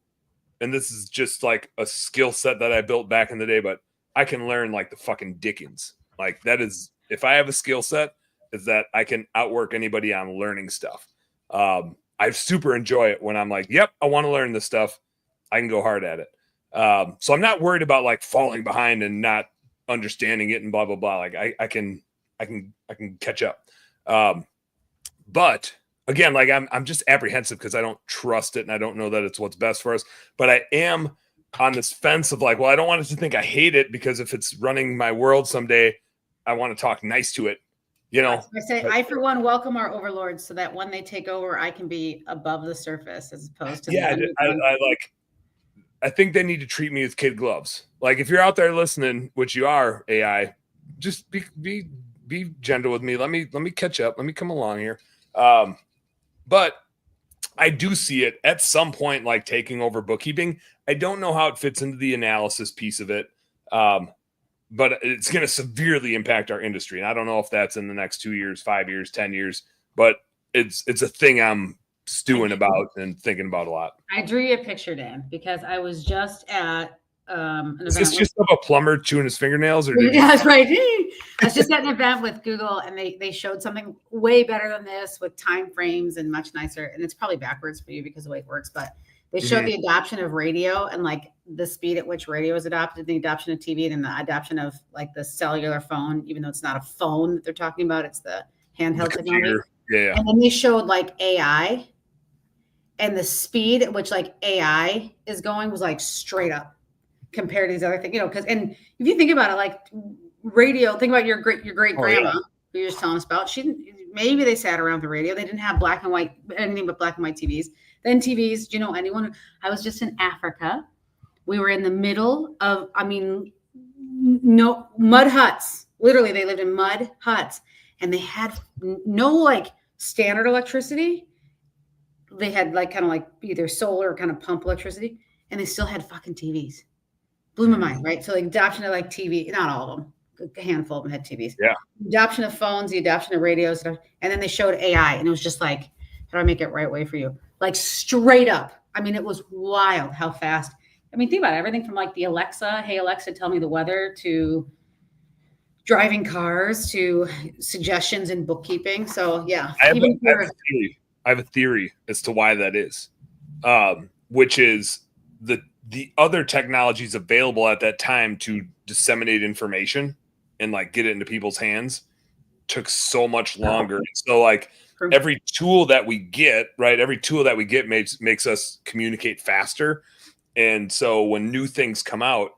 and this is just like a skill set that I built back in the day, but I can learn like the fucking Dickens. Like that is, if I have a skill set, is that I can outwork anybody on learning stuff. I super enjoy it when I'm like, yep, I want to learn this stuff. I can go hard at it. So I'm not worried about like falling behind and not understanding it and blah, blah, blah. Like I can catch up. But again, like I'm just apprehensive because I don't trust it and I don't know that it's what's best for us. But I am on this fence of like, well, I don't want it to think I hate it because if it's running my world someday, I want to talk nice to it. You know, I for one welcome our overlords so that when they take over, I can be above the surface as opposed to I think they need to treat me with kid gloves. Like if you're out there listening, which you are, AI, just be gentle with me. Let me catch up. Let me come along here. But I do see it at some point, like taking over bookkeeping. I don't know how it fits into the analysis piece of it. But it's going to severely impact our industry. And I don't know if that's in the next 2 years, 5 years, 10 years, but it's a thing I'm stewing about and thinking about a lot. I drew you a picture, Dan, because I was just at an event. Is this just of a plumber chewing his fingernails? Or that's right. I was just at an event with Google and they showed something way better than this with time frames and much nicer. And it's probably backwards for you because of the way it works, but they showed the adoption of radio and like the speed at which radio is adopted, the adoption of TV, and the adoption of like the cellular phone, even though it's not a phone that they're talking about, it's the handheld technology. Yeah. And then they showed like AI, and the speed at which like AI is going was like straight up compared to these other things, you know, because and if you think about it, like radio, think about your great grandma who you're just telling us about. Maybe they sat around the radio. They didn't have black and white, anything but black and white TVs. Then TVs, do you know anyone? I was just in Africa. We were in the middle of, no mud huts. Literally, they lived in mud huts and they had no like standard electricity. They had like kind of like either solar or kind of pump electricity, and they still had fucking TVs. Blew my mind, right? So like adoption of like TV, not all of them, a handful of them had TVs. Yeah. Adoption of phones, the adoption of radios, and then they showed AI, and it was just like, how do I make it right way for you? Like straight up. I mean, it was wild how fast. I mean, think about it. Everything from like the Alexa, hey, Alexa, tell me the weather, to driving cars, to suggestions in bookkeeping. So yeah. I have a theory as to why that is, which is the other technologies available at that time to disseminate information and like get it into people's hands took so much longer. So like every tool that we get, right? Every tool that we get makes us communicate faster. And so when new things come out,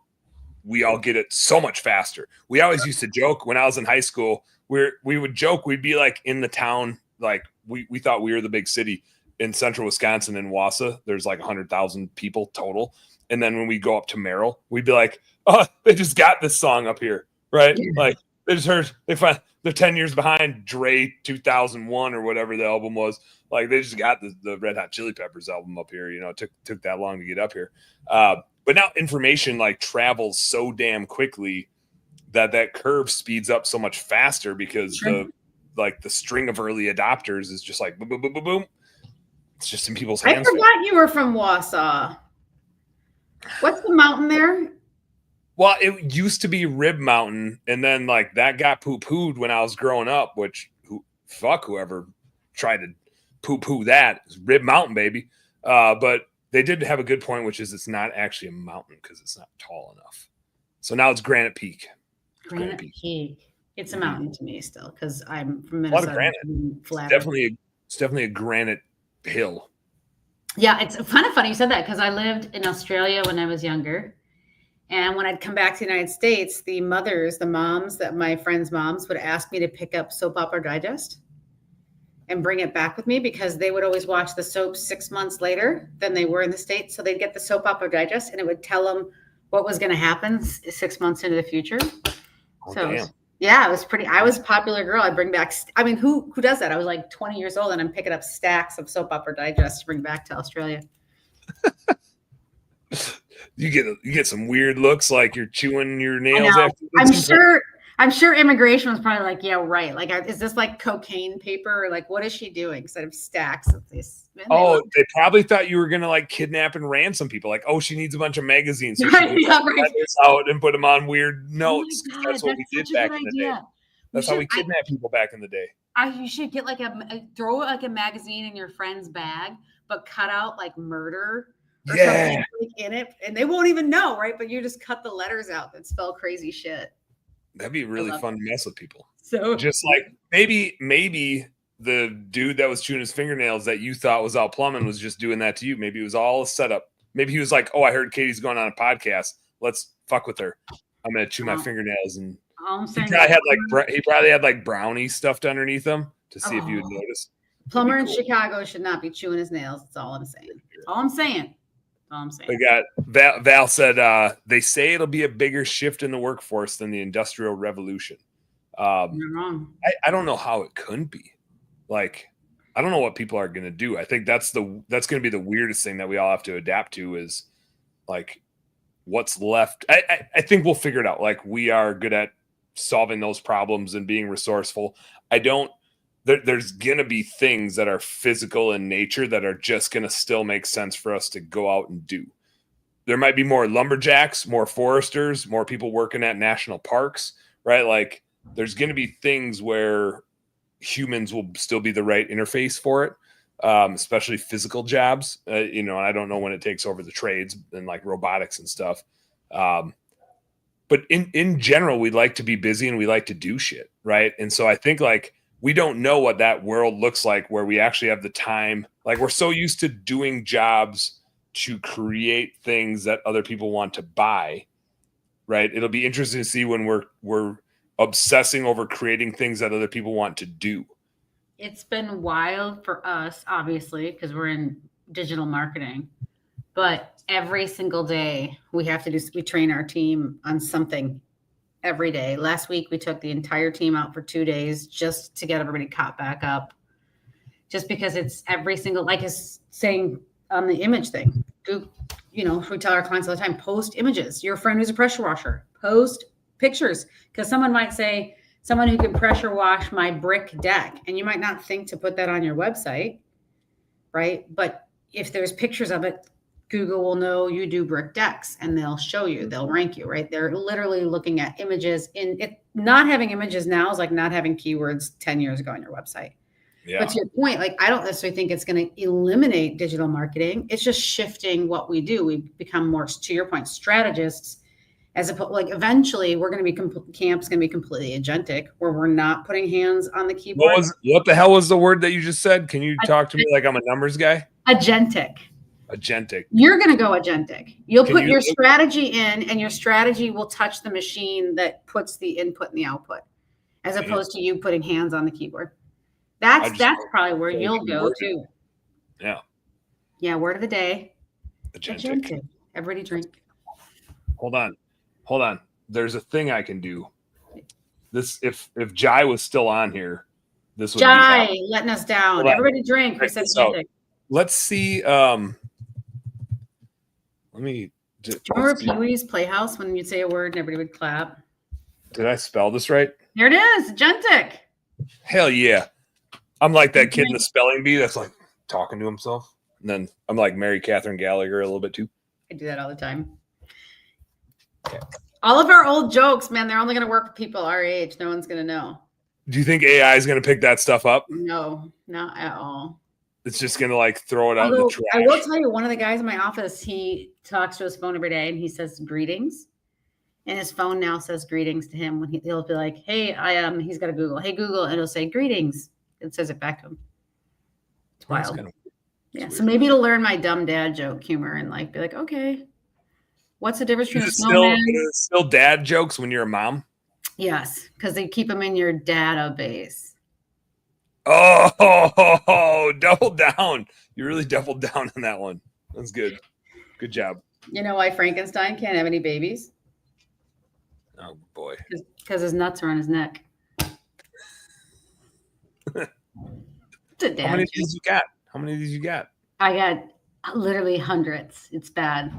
we all get it so much faster. We always used to joke when I was in high school, we would joke, we'd be like in the town, like we thought we were the big city. in central Wisconsin in Wausau, there's like 100,000 people total. And then when we go up to Merrill, we'd be like, oh, they just got this song up here, right? Yeah. Like they just heard, they're 10 years behind Dre 2001 or whatever the album was. Like they just got the Red Hot Chili Peppers album up here. You know, it took that long to get up here. But now information like travels so damn quickly that curve speeds up so much faster because the string of early adopters is just like boom, boom, boom, boom, boom. It's just in people's hands. I forgot you were from Wausau. What's the mountain there? Well, it used to be Rib Mountain, and then like that got poo-pooed when I was growing up, which whoever tried to poo-poo that. It's Rib Mountain, baby. But they did have a good point, which is it's not actually a mountain because it's not tall enough. So now it's Granite Peak. Granite Peak. It's a mountain to me still because I'm from Minnesota. A lot of granite. It's definitely a granite hill. Yeah, it's kind of funny you said that because I lived in Australia when I was younger. And when I'd come back to the United States, the moms that my friends' moms would ask me to pick up Soap Opera Digest and bring it back with me because they would always watch the soap 6 months later than they were in the States. So they'd get the Soap Opera Digest and it would tell them what was going to happen 6 months into the future. Damn. Yeah, it was pretty. I was a popular girl. I'd bring back. I mean, who does that? I was like 20 years old, and I'm picking up stacks of Soap Opera Digest to bring back to Australia. You get some weird looks, like you're chewing your nails. I'm sure immigration was probably like, yeah, right. Like, is this like cocaine paper? Or like, what is she doing? Instead of stacks of this. They probably thought you were gonna like kidnap and ransom people. Like, oh, she needs a bunch of magazines, so she out and put them on weird notes. Oh that's what we did back in the day. That's how we kidnapped people back in the day. You should get like throw like a magazine in your friend's bag, but cut out like murder. Or something in it, and they won't even know, right? But you just cut the letters out that spell crazy shit. That'd be really fun to mess with people. So just like maybe the dude that was chewing his fingernails that you thought was out plumbing was just doing that to you. Maybe it was all a setup. Maybe he was like, "Oh, I heard Katie's going on a podcast. Let's fuck with her. I'm gonna chew my fingernails." And he probably had like brownie stuffed underneath them to see if you would notice. Plumber in Chicago should not be chewing his nails. That's all I'm saying. All I'm saying. They got Val said they say it'll be a bigger shift in the workforce than the Industrial Revolution. You're wrong. I don't know how it couldn't be. Like, I don't know what people are going to do. I think that's going to be the weirdest thing that we all have to adapt to is like what's left. I think we'll figure it out. Like, we are good at solving those problems and being resourceful. There's going to be things that are physical in nature that are just going to still make sense for us to go out and do. There might be more lumberjacks, more foresters, more people working at national parks, right? Like there's going to be things where humans will still be the right interface for it, especially physical jobs, and I don't know when it takes over the trades and like robotics and stuff. But in general, we like to be busy and we like to do shit, right? And so I think like, we don't know what that world looks like where we actually have the time. Like we're so used to doing jobs to create things that other people want to buy, right? It'll be interesting to see when we're obsessing over creating things that other people want to do. It's been wild for us, obviously, because we're in digital marketing, but every single day we train our team on something. Every day. Last week, we took the entire team out for 2 days just to get everybody caught back up. Just because it's every single, like is saying on the image thing, we tell our clients all the time, post images. Your friend who's a pressure washer, post pictures. Because someone might say, someone who can pressure wash my brick deck. And you might not think to put that on your website, right? But if there's pictures of it, Google will know you do brick decks and they'll show you, they'll rank you, right? They're literally looking at images. Not having images now is like not having keywords 10 years ago on your website. Yeah. But to your point, like, I don't necessarily think it's going to eliminate digital marketing. It's just shifting what we do. We become more, to your point, strategists, as opposed, like eventually we're going to be, camp's going to be completely agentic where we're not putting hands on the keyboard. What the hell was the word that you just said? Can you talk to me like I'm a numbers guy? Agentic. Agentic. You're going to go agentic. You'll put your strategy in and your strategy will touch the machine that puts the input and the output as opposed to you putting hands on the keyboard. That's probably where you'll go too. Yeah. Yeah. Word of the day. Agentic. Everybody drink. Hold on. There's a thing I can do. This if Jai was still on here, this would be Jai letting us down. Everybody drink. We said agentic. Let's see. Let me. Do you remember Pee-wee's Playhouse when you'd say a word and everybody would clap? Did I spell this right? There it is. Agentic. Hell yeah. I'm like that kid in the spelling bee that's like talking to himself. And then I'm like Mary Catherine Gallagher a little bit too. I do that all the time. Okay. All of our old jokes, man, they're only going to work for people our age. No one's going to know. Do you think AI is going to pick that stuff up? No, not at all. It's just going to like throw it out in the trash. I will tell you, one of the guys in my office, he talks to his phone every day and he says greetings. And his phone now says greetings to him when he'll be like, hey, he's got a Google. Hey, Google. And it'll say greetings. It says it back to him. It's wild. Yeah. So maybe it'll learn my dumb dad joke humor and like be like, okay, what's the difference between a snowman? Still dad jokes when you're a mom? Yes, because they keep them in your database. Oh, double down. You really doubled down on that one. That's good. Good job. You know why Frankenstein can't have any babies? Oh, boy. Because his nuts are on his neck. How many of these you got? How many of these you got? I got literally hundreds. It's bad.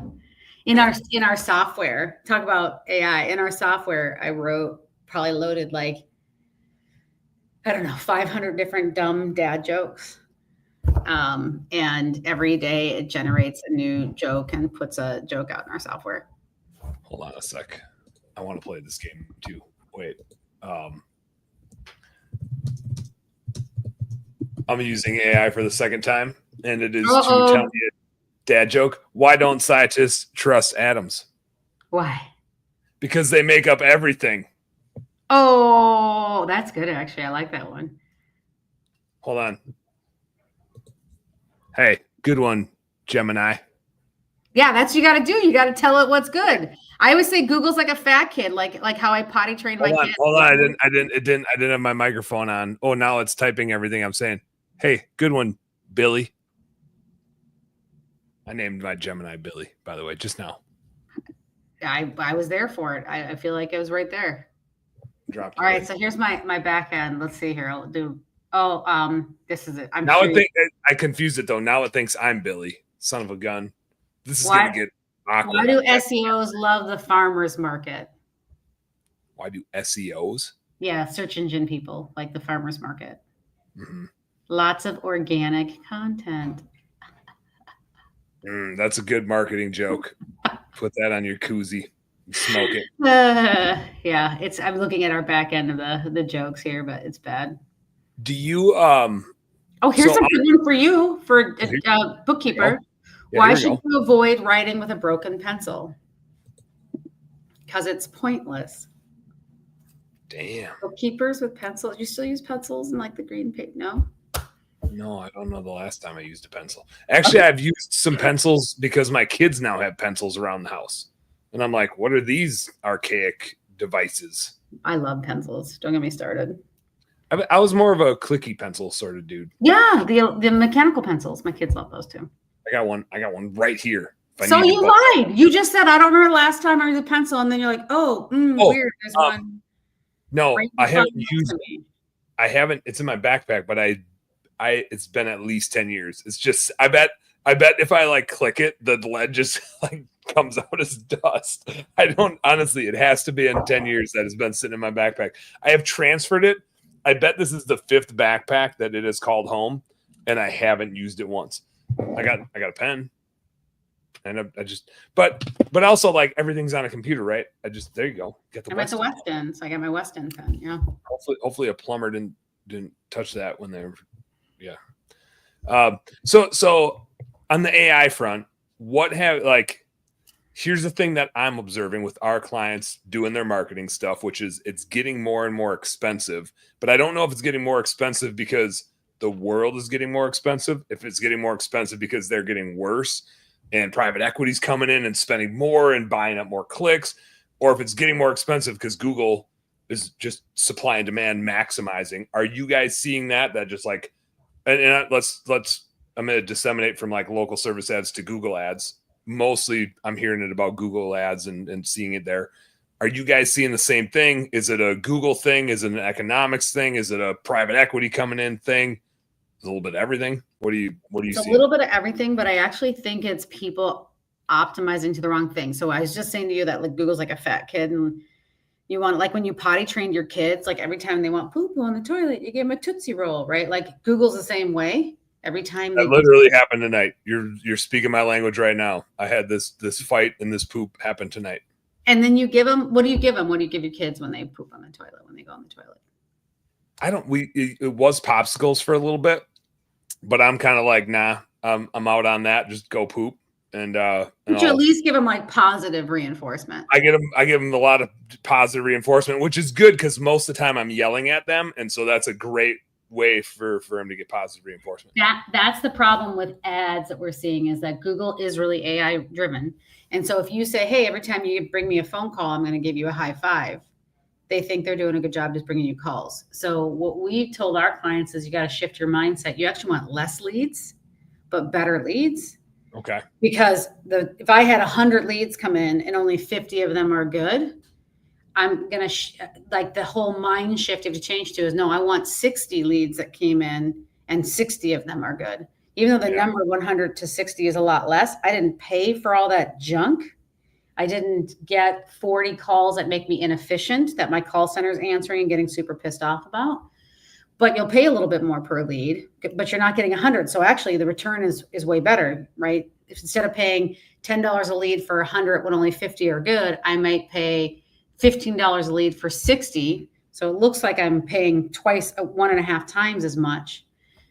In our software, talk about AI. In our software, I probably loaded like, I don't know, 500 different dumb dad jokes. And every day it generates a new joke and puts a joke out in our software. Hold on a sec. I want to play this game too. Wait. I'm using AI for the second time, and it is to tell me a dad joke. Why don't scientists trust atoms? Why? Because they make up everything. Oh, that's good, actually. I like that one. Hold on. Hey, good one, Gemini. Yeah, that's what you got to do. You got to tell it what's good. I always say Google's like a fat kid, like how I potty trained my kids. Hold on. I didn't have my microphone on. Oh, now it's typing everything I'm saying. Hey, good one, Billy. I named my Gemini Billy, by the way, just now. I was there for it. I feel like it was right there. Dropped. All right, so here's my back end. Let's see here. I'll do. This is it. I confused it though. Now it thinks I'm Billy, son of a gun. This is gonna get awkward. Why do SEOs love the farmers market? Why do SEOs? Yeah, search engine people like the farmers market. Mm-hmm. Lots of organic content. That's a good marketing joke. Put that on your koozie. Smoke it. Yeah, I'm looking at our back end of the jokes here, but it's bad. Do you here's a good one for you for a bookkeeper. Yeah, why should you avoid writing with a broken pencil? Because it's pointless. Damn. Bookkeepers with pencils. You still use pencils and like the green paper? No? No, I don't know the last time I used a pencil. Actually, I've used some pencils because my kids now have pencils around the house. And I'm like, what are these archaic devices? I love pencils. Don't get me started. I was more of a clicky pencil sort of dude. Yeah, the mechanical pencils. My kids love those too. I got one right here. So you lied. You just said, I don't remember the last time I used a pencil. And then you're like, weird. There's one. No, I haven't used it. I haven't. It's in my backpack, but it's been at least 10 years. It's just, I bet if I like click it, the lead just like comes out as dust. I don't, honestly, it has to be in 10 years that it's been sitting in my backpack. I have transferred it. I bet this is the 5th backpack that it has called home, and I haven't used it once. I got a pen, and I just, but also like everything's on a computer, right? There you go. Get the. I'm at the West End, so I got my West End pen. Yeah. Hopefully, a plumber didn't touch that when they were, yeah. So on the AI front, here's the thing that I'm observing with our clients doing their marketing stuff, which is it's getting more and more expensive. But I don't know if it's getting more expensive because the world is getting more expensive, if it's getting more expensive because they're getting worse and private equity's coming in and spending more and buying up more clicks, or if it's getting more expensive because Google is just supply and demand maximizing. Are you guys seeing that just like, and let's gonna disseminate from like local service ads to Google ads. Mostly I'm hearing it about Google ads and seeing it there. Are you guys seeing the same thing? Is it a Google thing? Is it an economics thing? Is it a private equity coming in thing? A little bit of everything. What do you It's see? a little bit of everything, but I actually think it's people optimizing to the wrong thing. So I was just saying to you that like Google's like a fat kid, and you want, like when you potty trained your kids, like every time they want poo poo on the toilet, you give them a Tootsie Roll, right? Like Google's the same way. Every time That literally happened tonight. You're speaking my language right now. I had this fight and this poop happen tonight. And then you give them, what do you give them? What do you give your kids when they poop on the toilet, when they go on the toilet? It was popsicles for a little bit, but I'm kind of like, nah, I'm out on that. Just go poop. But you at least give them like positive reinforcement. I give them a lot of positive reinforcement, which is good because most of the time I'm yelling at them, and so that's a great way for them to get positive reinforcement. That's the problem with ads that we're seeing, is that Google is really AI driven. And so if you say, hey, every time you bring me a phone call, I'm going to give you a high five, they think they're doing a good job just bringing you calls. So what we've told our clients is you got to shift your mindset. You actually want less leads, but better leads. Okay. Because if I had 100 leads come in and only 50 of them are good, I'm going to like the whole mind shift you have to change to is, no, I want 60 leads that came in and 60 of them are good. Even though the number 100 to 60 is a lot less, I didn't pay for all that junk. I didn't get 40 calls that make me inefficient, that my call center is answering and getting super pissed off about. But you'll pay a little bit more per lead, but you're not getting 100. So actually the return is way better, right? If instead of paying $10 a lead for 100 when only 50 are good, I might pay $15 a lead for 60. So it looks like I'm paying twice, 1.5 times as much.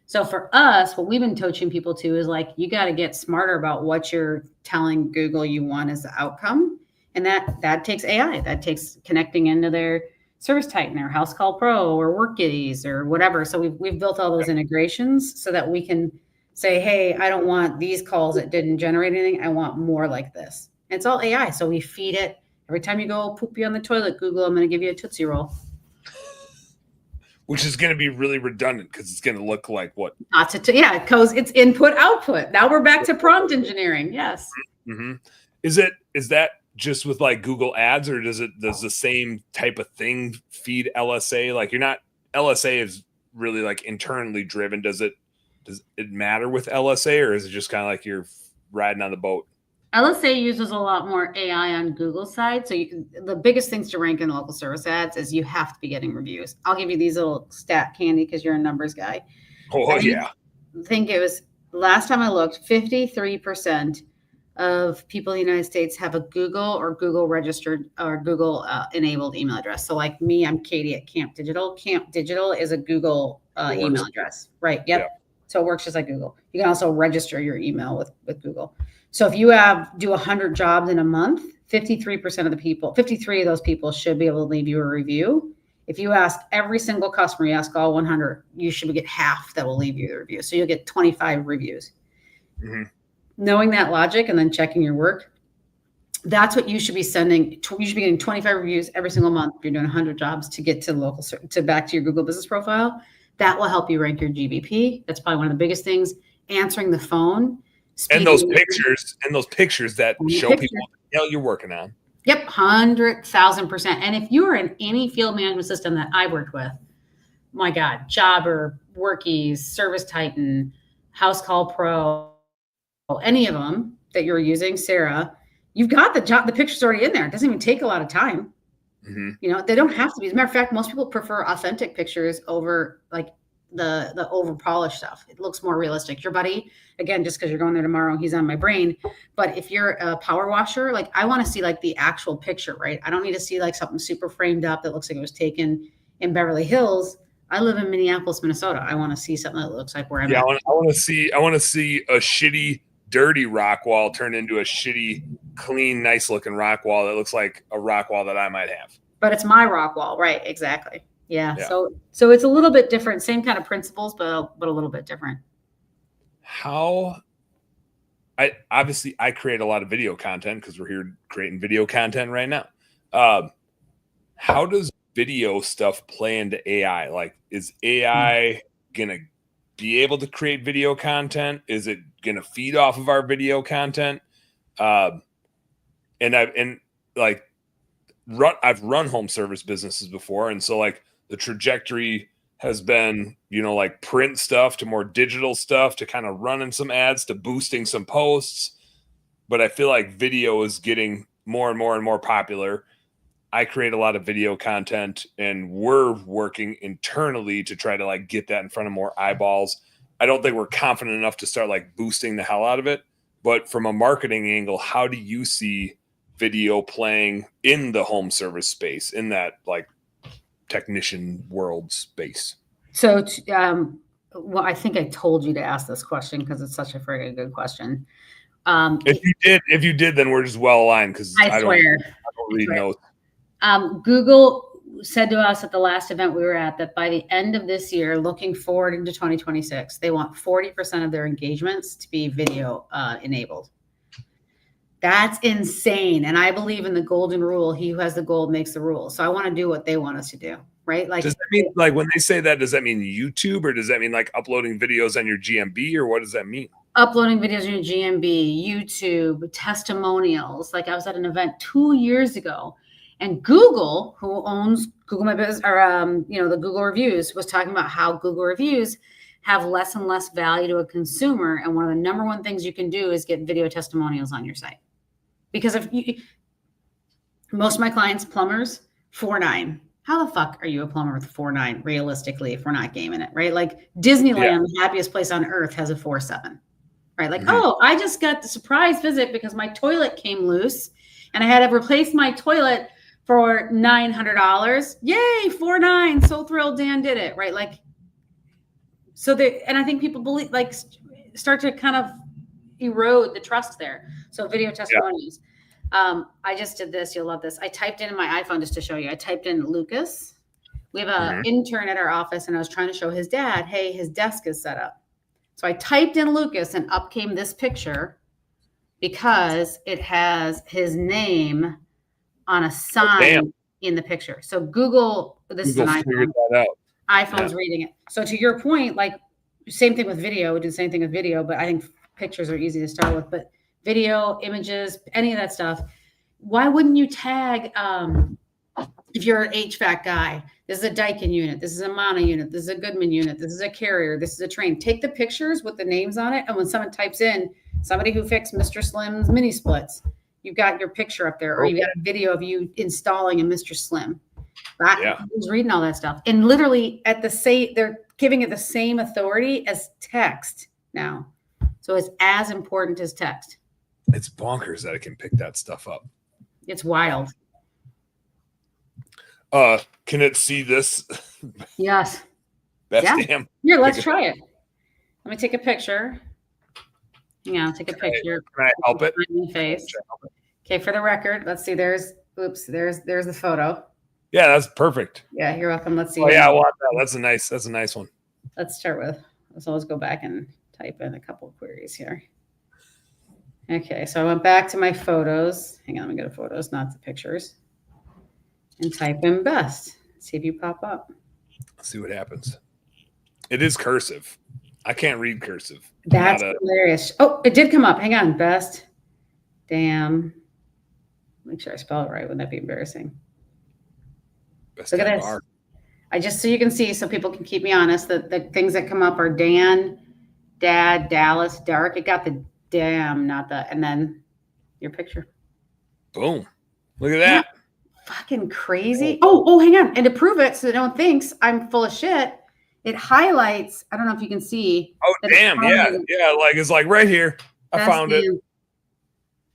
So for us, what we've been coaching people to is like, you got to get smarter about what you're telling Google you want as the outcome. And that takes AI. That takes connecting into their Service Titan or House Call Pro or WorkGitties or whatever. So we've built all those integrations so that we can say, hey, I don't want these calls that didn't generate anything. I want more like this. And it's all AI. So we feed it. Every time you go poopy on the toilet, Google, I'm going to give you a Tootsie Roll. Which is going to be really redundant because it's going to look like what? Because it's input output. Now we're back to prompt engineering. Yes. Mm-hmm. Is that just with like Google ads, or does the same type of thing feed LSA? Like LSA is really like internally driven. Does it matter with LSA, or is it just kind of like you're riding on the boat? LSA uses a lot more AI on Google's side. So the biggest things to rank in local service ads is you have to be getting reviews. I'll give you these little stat candy because you're a numbers guy. Oh, yeah. I think it was last time I looked, 53% of people in the United States have a Google or Google registered or Google enabled email address. So like me, I'm Katie at Camp Digital. Camp Digital is a Google email address, right? Yep. Yeah. So it works just like Google. You can also register your email with Google. So if you do 100 jobs in a month, 53% of the people, 53 of those people should be able to leave you a review. If you ask every single customer, you ask all 100, you should get half that will leave you the review. So you'll get 25 reviews. Mm-hmm. Knowing that logic and then checking your work, that's what you should be sending. You should be getting 25 reviews every single month. If you're doing 100 jobs to get to back to your Google business profile, that will help you rank your GBP. That's probably one of the biggest things. Answering the phone. And those pictures that show people what the hell you're working on. Yep, 100,000%. And if you are in any field management system that I worked with, my God, Jobber, Workies, Service Titan, House Call Pro, any of them that you're using, Sarah, you've got the pictures already in there. It doesn't even take a lot of time. Mm-hmm. You know, they don't have to be. As a matter of fact, most people prefer authentic pictures over like the over polished stuff. It looks more realistic. Your buddy, again, just because you're going there tomorrow, he's on my brain. But if you're a power washer, like I want to see like the actual picture, right? I don't need to see like something super framed up that looks like it was taken in Beverly Hills. I live in Minneapolis, Minnesota. I want to see something that looks like where I'm at. I want to see a shitty, dirty rock wall turn into a shitty, clean, nice looking rock wall that looks like a rock wall that I might have. But it's my rock wall, right? Exactly. Yeah. So it's a little bit different, same kind of principles, but a little bit different. I create a lot of video content because we're here creating video content right now. How does video stuff play into AI? Like, is AI gonna be able to create video content? Is it going to feed off of our video content? I've run home service businesses before. And so like the trajectory has been, like print stuff to more digital stuff to kind of running some ads to boosting some posts. But I feel like video is getting more and more and more popular. I create a lot of video content, and we're working internally to try to like get that in front of more eyeballs. I don't think we're confident enough to start like boosting the hell out of it. But from a marketing angle, how do you see video playing in the home service space, in that like technician world space? So, well, I think I told you to ask this question because it's such a freaking good question. If you did, then we're just well aligned, because I don't read notes. Google said to us at the last event we were at that by the end of this year, looking forward into 2026, they want 40% of their engagements to be video enabled. That's insane. And I believe in the golden rule. He who has the gold makes the rules. So I want to do what they want us to do. Right? Like, does that mean, like, when they say that, does that mean YouTube, or does that mean like uploading videos on your GMB, or what does that mean? Uploading videos on your GMB, YouTube, testimonials. Like I was at an event 2 years ago, and Google, who owns Google My Business, or the Google reviews, was talking about how Google reviews have less and less value to a consumer, and one of the number one things you can do is get video testimonials on your site. Because most of my clients, plumbers, 4.9. How the fuck are you a plumber with 4.9 realistically if we're not gaming it, right? Like Disneyland, the happiest place on earth, has a 4.7, right? Like, oh, I just got the surprise visit because my toilet came loose and I had to replace my toilet for $900. Yay, 4.9. So thrilled Dan did it, right? Like, and I think people believe, like, start to kind of erode the trust there. So video testimonials. Yeah. I just did this. You'll love this. I typed in my iPhone just to show you. I typed in Lucas. We have an intern at our office, and I was trying to show his dad, hey, his desk is set up. So I typed in Lucas, and up came this picture because it has his name on a sign in the picture. So Google is an iPhone. iPhone's reading it. So to your point, like, same thing with video. We do the same thing with video, but I think pictures are easy to start with. But video, images, any of that stuff. Why wouldn't you tag, if you're an HVAC guy, this is a Daikin unit, this is a Mana unit, this is a Goodman unit, this is a Carrier, this is a Train. Take the pictures with the names on it, and when someone types in somebody who fixed Mr. Slim's mini splits, you've got your picture up there, or you've got a video of you installing a Mr. Slim. Who's reading all that stuff? And literally they're giving it the same authority as text now. So it's as important as text. It's bonkers that it can pick that stuff up. It's wild. Can it see this? Yes. Damn. Here, let's try it. Let me take a picture. Yeah, I'll take a picture. Can I help it? Face. Okay, for the record, let's see. There's the photo. Yeah, that's perfect. Yeah, you're welcome. Let's see. Oh yeah, I want that. That's a nice one. Let's start with. So let's go back and type in a couple of queries here. Okay, so I went back to my photos. Hang on, let me go to photos, not the pictures. And type in best. See if you pop up. Let's see what happens. It is cursive. I can't read cursive. That's hilarious. Oh, it did come up. Hang on. Best. Damn. Make sure I spell it right. Wouldn't that be embarrassing? Best. Look at this. I just, so you can see, so people can keep me honest, the things that come up are Dan, Dad, Dallas, Dark. It got the damn, not the, and then your picture. Boom. Look at that. Fucking crazy. Oh, hang on. And to prove it, so no one thinks I'm full of shit, it highlights, I don't know if you can see. Oh, damn. Yeah. Like, it's like right here. I found it.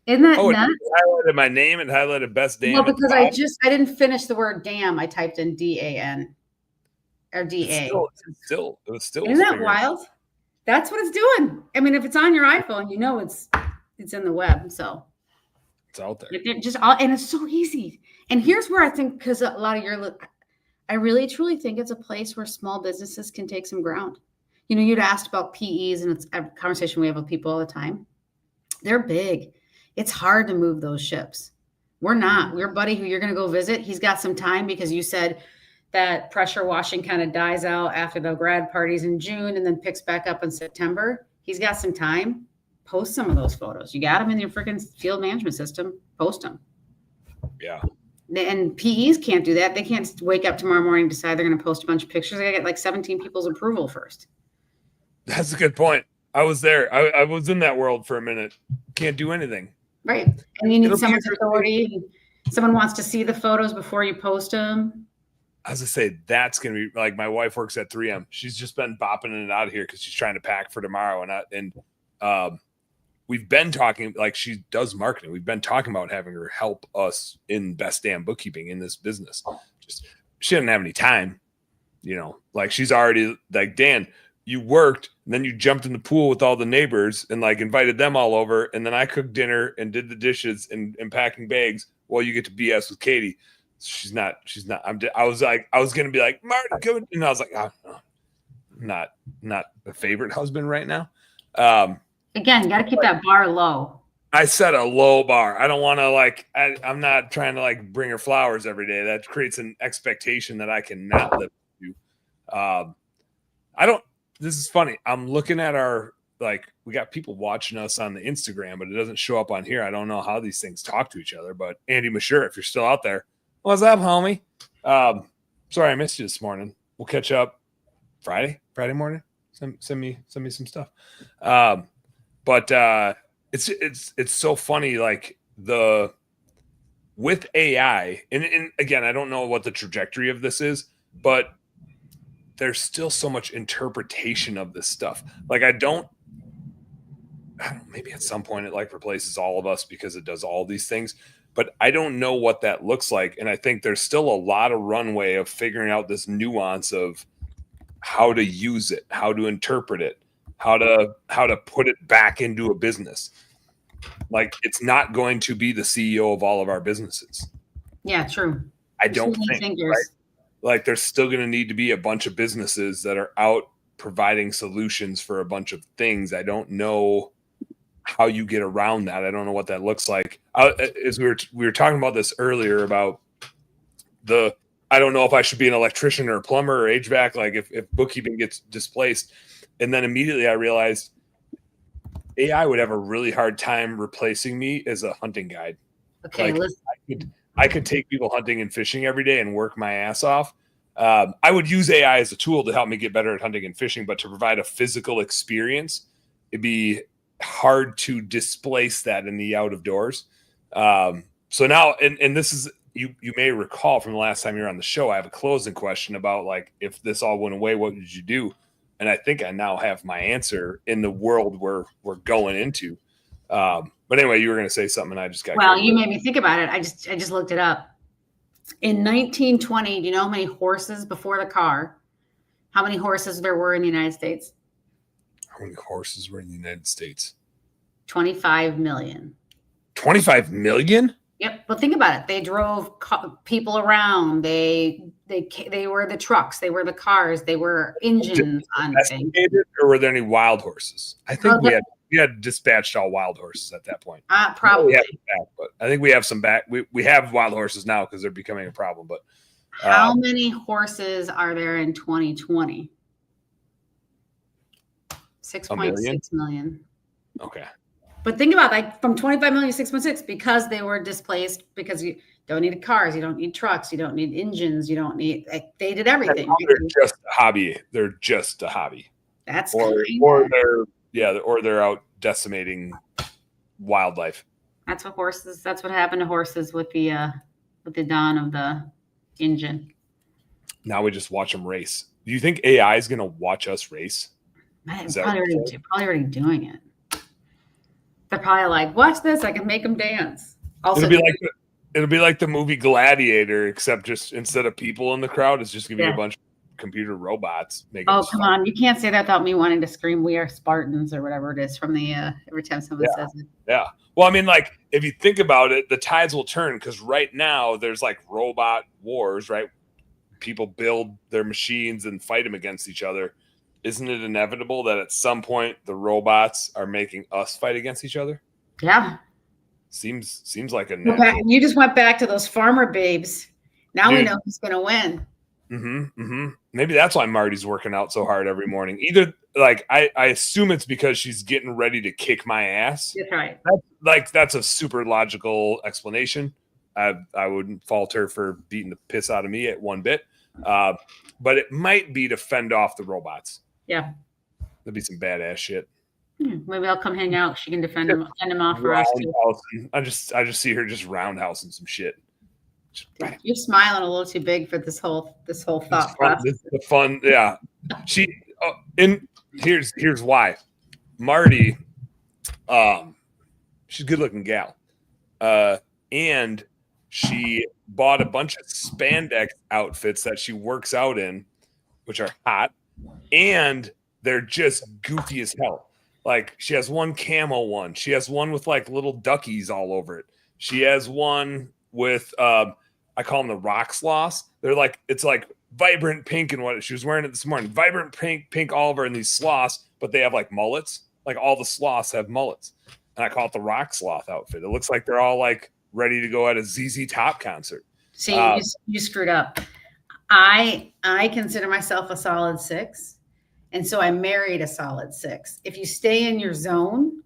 Isn't that nuts? It highlighted my name and highlighted best damn. Well, because I didn't finish the word damn. I typed in DAN or DA. It was still. Isn't that wild? That's what it's doing. I mean, if it's on your iPhone, you know it's in the web. So it's out there. And it's so easy. And here's where I think, because a lot of I really truly think it's a place where small businesses can take some ground. You know, you'd asked about PEs, and it's a conversation we have with people all the time. They're big. It's hard to move those ships. We're not. Your buddy who you're going to go visit, he's got some time because you said that pressure washing kind of dies out after the grad parties in June and then picks back up in September. He's got some time. Post some of those photos. You got them in your freaking field management system. Post them. Yeah. And PEs can't do that. They can't wake up tomorrow morning and decide they're going to post a bunch of pictures. They got to get like 17 people's approval first. That's a good point. I was there. I was in that world for a minute. Can't do anything. Right. And you need someone's authority. Someone wants to see the photos before you post them. I was going to say, that's going to be like, my wife works at 3M. She's just been bopping in and out of here because she's trying to pack for tomorrow. And we've been talking, like, she does marketing. We've been talking about having her help us in best damn bookkeeping in this business. Just, she doesn't have any time, you know, like, she's already like, Dan, you worked and then you jumped in the pool with all the neighbors and like invited them all over. And then I cooked dinner and did the dishes and packing bags while you get to BS with Katie. She's not, I was going to be like, Martin, come. And I was like, oh, no, not a favorite husband right now. Again, you got to keep that bar low. I set a low bar. I don't want to like, I'm not trying to like bring her flowers every day. That creates an expectation that I cannot live up to. This is funny. I'm looking at we got people watching us on the Instagram, but it doesn't show up on here. I don't know how these things talk to each other, but Andy Mashur, if you're still out there, what's up, homie? Sorry I missed you this morning. We'll catch up Friday morning. Send me some stuff. But it's so funny, like with AI, and again, I don't know what the trajectory of this is, but there's still so much interpretation of this stuff. Like, I don't maybe at some point it like replaces all of us because it does all these things, but I don't know what that looks like. And I think there's still a lot of runway of figuring out this nuance of how to use it, how to interpret it, how to put it back into a business. Like, it's not going to be the CEO of all of our businesses. Yeah, true. I don't think, right? Like, there's still going to need to be a bunch of businesses that are out providing solutions for a bunch of things. I don't know how you get around that. I don't know what that looks like. As we were talking about this earlier about I don't know if I should be an electrician or a plumber or HVAC, like if bookkeeping gets displaced. And then immediately I realized AI would have a really hard time replacing me as a hunting guide. Okay, like, listen. I could take people hunting and fishing every day and work my ass off. I would use AI as a tool to help me get better at hunting and fishing, but to provide a physical experience, it'd be hard to displace that in the out of doors. So now, and this is, you may recall from the last time you were on the show, I have a closing question about, like, if this all went away, what would you do? And I think I now have my answer in the world we're going into. But anyway, you were going to say something, and I just got. Well, you made me think about it. I just looked it up. In 1920, do you know how many horses before the car? How many horses there were in the United States? How many horses were in the United States? 25 million. 25 million? Yep. But think about it. They drove people around. They were the trucks. They were the cars. They were engines on things. Or were there any wild horses? I think we had dispatched all wild horses at that point. Probably. But I think we have some back. We have wild horses now because they're becoming a problem. But how many horses are there in 2020? 6.6 million. Okay. But think about, like, from 25 million to 6.6, because they were displaced, because you don't need cars, you don't need trucks, you don't need engines, you don't need, like, they did everything. They're just a hobby. They're just a hobby. That's or they're out decimating wildlife. That's what happened to horses with the dawn of the engine. Now we just watch them race. Do you think AI is going to watch us race? Probably already doing it. They're probably like, watch this, I can make them dance. Also, it'll be like the movie Gladiator, except just instead of people in the crowd, it's just gonna be a bunch of computer robots making. Oh, come on, you can't say that without me wanting to scream, "We are Spartans" or whatever it is from the every time someone says it. Yeah. Well, I mean, like, if you think about it, the tides will turn, because right now there's like robot wars, right? People build their machines and fight them against each other. Isn't it inevitable that at some point the robots are making us fight against each other? Yeah. Seems like a you just went back to those farmer babes. Now we know who's going to win. Maybe that's why Marty's working out so hard every morning. Either like I assume it's because she's getting ready to kick my ass. That's right. That's a super logical explanation. I wouldn't fault her for beating the piss out of me at one bit. But it might be to fend off the robots. Yeah. That'd be some badass shit. Maybe I'll come hang out. She can defend him off for us too. I just see her just roundhousing some shit. You're smiling a little too big for this whole thought process. This is the fun, yeah. Here's why. Marty, she's a good looking gal, and she bought a bunch of spandex outfits that she works out in, which are hot, and they're just goofy as hell. Like she has one camo one, she has one with like little duckies all over it. She has one with I call them the rock sloths. They're like, it's like vibrant pink and what she was wearing it this morning. Vibrant pink all over in these sloths, but they have like mullets. Like all the sloths have mullets. And I call it the rock sloth outfit. It looks like they're all like ready to go at a ZZ Top concert. See, you screwed up. I consider myself a solid 6. And so I married a solid 6. If you stay in your zone,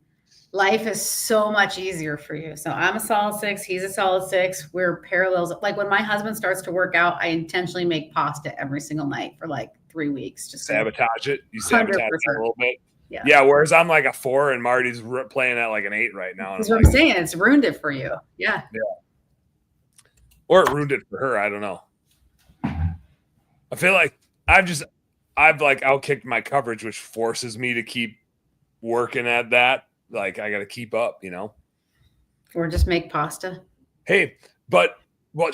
life is so much easier for you. So I'm a solid 6. He's a solid 6. We're parallels. Like when my husband starts to work out, I intentionally make pasta every single night for like 3 weeks. Just sabotage it. You sabotage 100%. it a little bit. Yeah. Whereas I'm like a 4 and Marty's playing at like an 8 right now. That's what I'm saying. It's ruined it for you. Yeah. Or it ruined it for her. I don't know. I feel like I've like outkicked my coverage, which forces me to keep working at that. Like I got to keep up, you know. Or just make pasta. Hey, but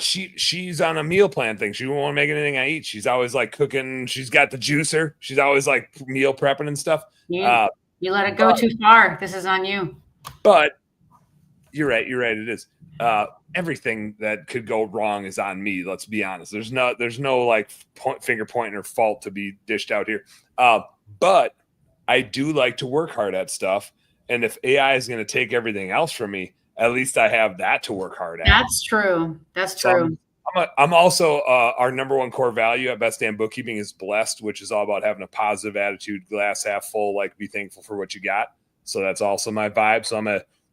she's on a meal plan thing. She won't make anything I eat. She's always like cooking. She's got the juicer. She's always like meal prepping and stuff. You let it go too far. This is on you. But you're right. It is. Everything that could go wrong is on me. Let's be honest. There's no like finger pointing or fault to be dished out here. But I do like to work hard at stuff. And if AI is going to take everything else from me, at least I have that to work hard at. That's true. I'm also our number one core value at Best Damn Bookkeeping is blessed, which is all about having a positive attitude, glass half full, like be thankful for what you got. So that's also my vibe. So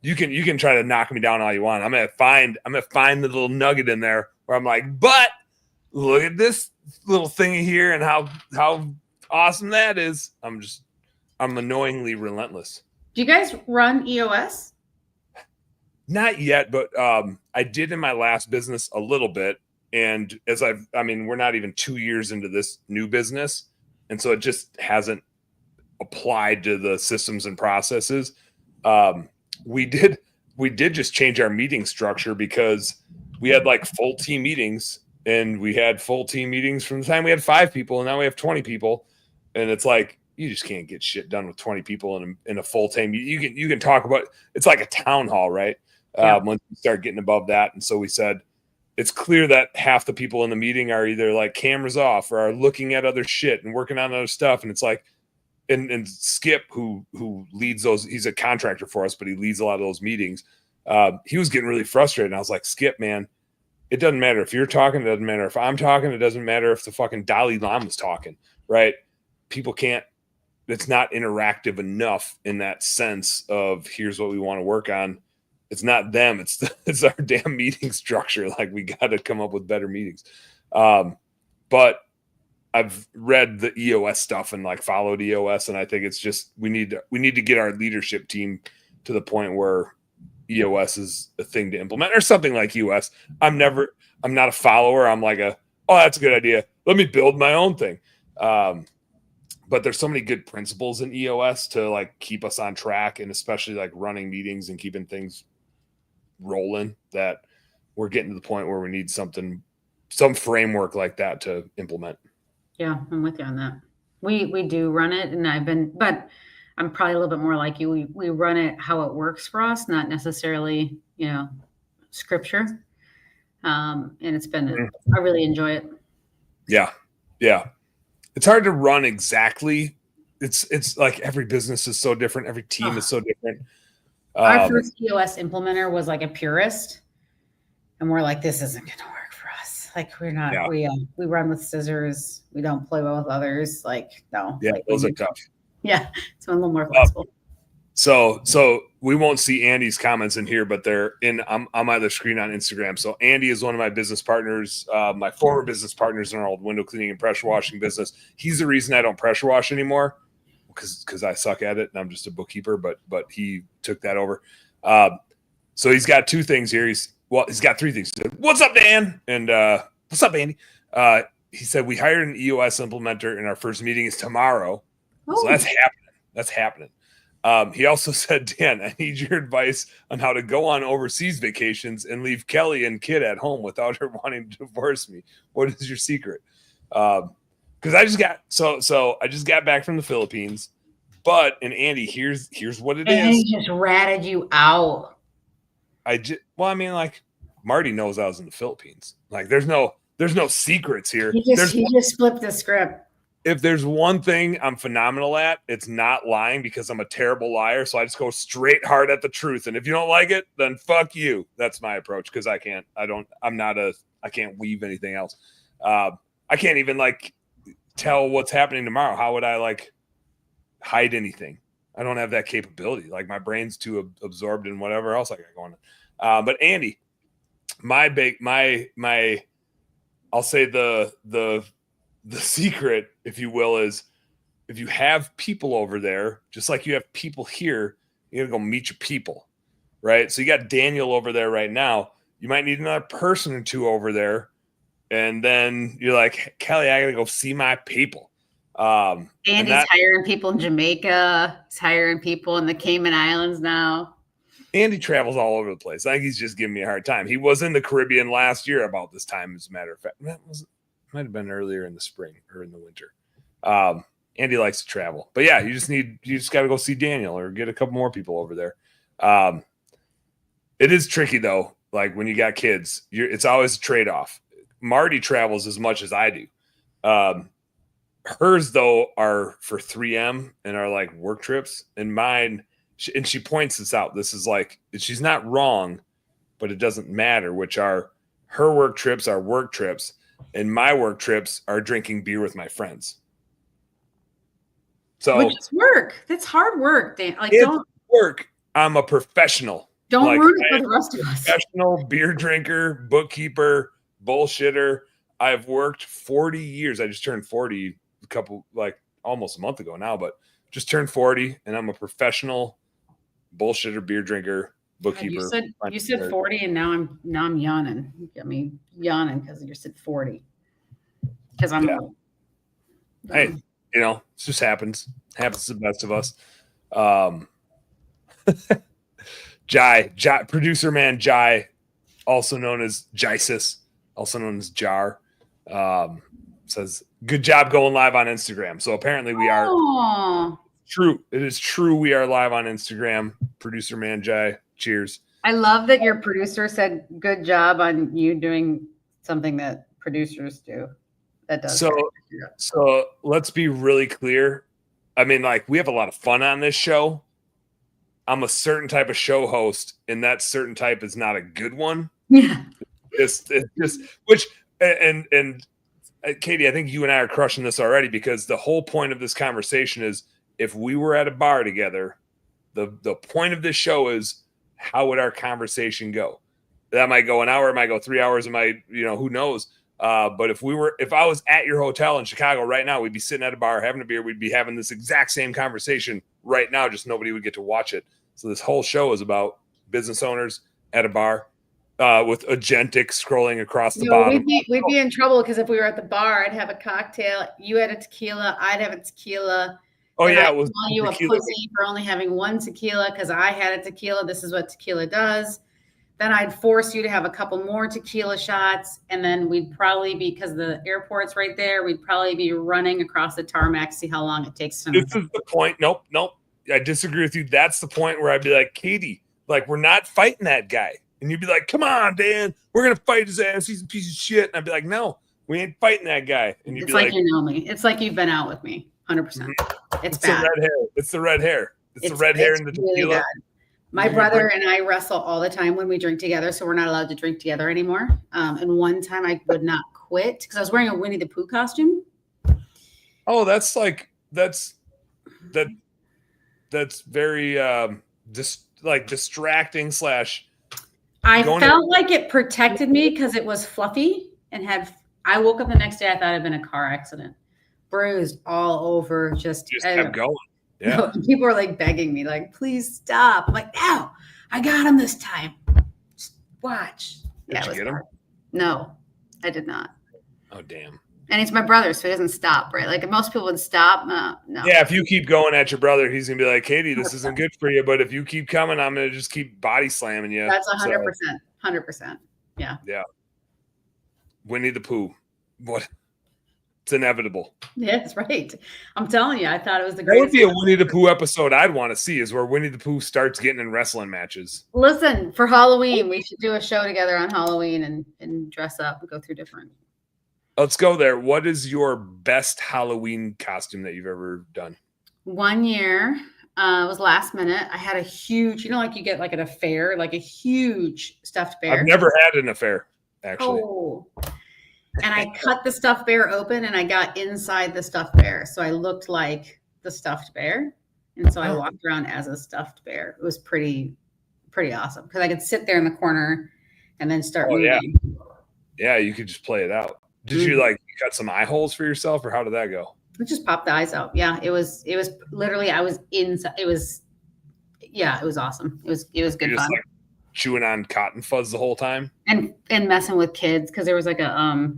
you can try to knock me down all you want. I'm gonna find the little nugget in there where I'm like, but look at this little thingy here and how awesome that is. I'm annoyingly relentless. Do you guys run EOS? Not yet, but I did in my last business a little bit. And we're not even 2 years into this new business. And so it just hasn't applied to the systems and processes. We did just change our meeting structure because we had like full team meetings, and we had full team meetings from the time we had 5 people and now we have 20 people. And it's like, you just can't get shit done with 20 people in a full team. You can talk about, it's like a town hall, right? Yeah. Once you start getting above that. And so we said, it's clear that half the people in the meeting are either like cameras off or are looking at other shit and working on other stuff. And it's like, and Skip, who leads those, he's a contractor for us, but he leads a lot of those meetings. He was getting really frustrated. And I was like, Skip, man, it doesn't matter if you're talking. It doesn't matter if I'm talking. It doesn't matter if the fucking Dalai Lama's talking, right? People can't, it's not interactive enough in that sense of here's what we want to work on. It's not them. It's our damn meeting structure. Like we got to come up with better meetings. But I've read the EOS stuff and like followed EOS. And I think it's just, we need to get our leadership team to the point where EOS is a thing to implement or something like EOS. I'm not a follower. I'm like oh, that's a good idea. Let me build my own thing. But there's so many good principles in EOS to like keep us on track, and especially like running meetings and keeping things rolling, that we're getting to the point where we need some framework like that to implement. Yeah, I'm with you on that. We do run it, and but I'm probably a little bit more like you. We run it how it works for us, not necessarily, scripture. And it's been, I really enjoy it. Yeah. It's hard to run exactly. It's like every business is so different. Every team is so different. Our first EOS implementer was like a purist. And we're like, this isn't going to work for us. Like we're not. Yeah. We run with scissors. We don't play well with others. Like no. Yeah, like, those are tough. Yeah, so I'm a little more flexible. So we won't see Andy's comments in here, but they're on my other screen on Instagram. So Andy is one of my business partners, my former business partners in our old window cleaning and pressure washing business. He's the reason I don't pressure wash anymore because I suck at it and I'm just a bookkeeper. But he took that over. So he's got two things here. He's got three things. He said, "What's up, Dan?" And "What's up, Andy?" He said, "We hired an EOS implementer and our first meeting is tomorrow." Oh. So that's happening. He also said, "Dan, I need your advice on how to go on overseas vacations and leave Kelly and kid at home without her wanting to divorce me. What is your secret?" Because I just got back from the Philippines, and Andy, here's what it is. He just ratted you out. Marty knows I was in the Philippines. Like, there's no secrets here. He just flipped the script. If there's one thing I'm phenomenal at, it's not lying because I'm a terrible liar. So I just go straight hard at the truth. And if you don't like it, then fuck you. That's my approach because I can't weave anything else. I can't even tell what's happening tomorrow. How would I hide anything? I don't have that capability. Like my brain's too absorbed in whatever else I got going on. But Andy, I'll say the secret, if you will, is if you have people over there, just like you have people here, you gotta go meet your people, right? So you got Daniel over there right now. You might need another person or two over there. And then you're like, Kelly, I gotta go see my people. Andy's hiring people in Jamaica. He's hiring people in the Cayman Islands now. Andy travels all over the place. I think he's just giving me a hard time. He was in the Caribbean last year about this time, as a matter of fact. Might have been earlier in the spring or in the winter. Andy likes to travel, but yeah, you just got to go see Daniel or get a couple more people over there. It is tricky though. Like when you got kids, it's always a trade-off. Marty travels as much as I do. Hers though are for 3M and are like work trips, and mine. And she points this out. This is she's not wrong, but it doesn't matter. Which are her work trips are work trips. And my work trips are drinking beer with my friends. So which is work. That's hard work, Dan. Don't work. I'm a professional. Don't ruin it for the rest of us. Professional beer drinker, bookkeeper, bullshitter. I've worked 40 years. I just turned 40 almost a month ago now, but just turned 40, and I'm a professional bullshitter, beer drinker, bookkeeper. You said 40, and now I'm yawning. You got me yawning because you said 40. Because I'm old. Hey, it just happens. Happens to the best of us. Jai, producer man Jai, also known as Jisis, also known as Jar, says, "Good job going live on Instagram." So apparently we are. Aww. True. It is true. We are live on Instagram. Producer man Jai. Cheers. I love that your producer said good job on you doing something that producers do. That does. So let's be really clear. I mean, we have a lot of fun on this show. I'm a certain type of show host, and that certain type is not a good one. Yeah. It's just and Katie, I think you and I are crushing this already because the whole point of this conversation is if we were at a bar together, the point of this show is how would our conversation go? That might go an hour, it might go 3 hours, it might, who knows? But if I was at your hotel in Chicago right now, we'd be sitting at a bar having a beer. We'd be having this exact same conversation right now, just nobody would get to watch it. So this whole show is about business owners at a bar with Agentic scrolling across the bottom. We'd be in trouble because if we were at the bar, I'd have a cocktail. You had a tequila. I'd have a tequila. Oh, yeah. It was call you tequila. A pussy for only having one tequila because I had a tequila. This is what tequila does. Then I'd force you to have a couple more tequila shots. And then we'd probably be, because the airport's right there, we'd probably be running across the tarmac, see how long it takes to. This is the point. Nope. I disagree with you. That's the point where I'd be like, Katie, we're not fighting that guy. And you'd be like, come on, Dan, we're going to fight his ass. He's a piece of shit. And I'd be like, no, we ain't fighting that guy. And you'd it's be like, you know me. It's like you've been out with me. 100%. It's bad. The red hair. It's the red hair. It's the red hair in the tequila. Really My brother and I wrestle all the time when we drink together, so we're not allowed to drink together anymore. And one time I would not quit because I was wearing a Winnie the Pooh costume. Oh, that's very distracting / I felt like it protected me because it was fluffy and I woke up the next day, I thought I'd been in a car accident. Bruised all over, just kept going. Yeah. People were like begging me, like, please stop. I'm like, no, I got him this time. Just watch. Did you get him? No, I did not. Oh, damn. And he's my brother, so he doesn't stop, right? Like if most people would stop, no. Yeah, if you keep going at your brother, he's gonna be like, Katie, this isn't good for you. But if you keep coming, I'm gonna just keep body slamming you. That's 100%. 100%. Yeah. Yeah. Winnie the Pooh. What? It's inevitable. Yeah, that's right. I'm telling you, I thought it was the greatest. That would be a Winnie the Pooh episode I'd want to see, is where Winnie the Pooh starts getting in wrestling matches. Listen, for Halloween, we should do a show together on Halloween and dress up and go through different. Let's go there. What is your best Halloween costume that you've ever done? One year, it was last minute. I had a huge, like you get like at a fair, like a huge stuffed bear. I've never had an affair, actually. Oh. And I cut the stuffed bear open and I got inside the stuffed bear. So I looked like the stuffed bear. And so I walked around as a stuffed bear. It was pretty awesome because I could sit there in the corner and then start moving. Yeah, you could just play it out. Did you cut some eye holes for yourself, or how did that go? I just popped the eyes out. Yeah, it was literally, I was inside. It was awesome. It was good fun. Like chewing on cotton fuzz the whole time and messing with kids because there was like a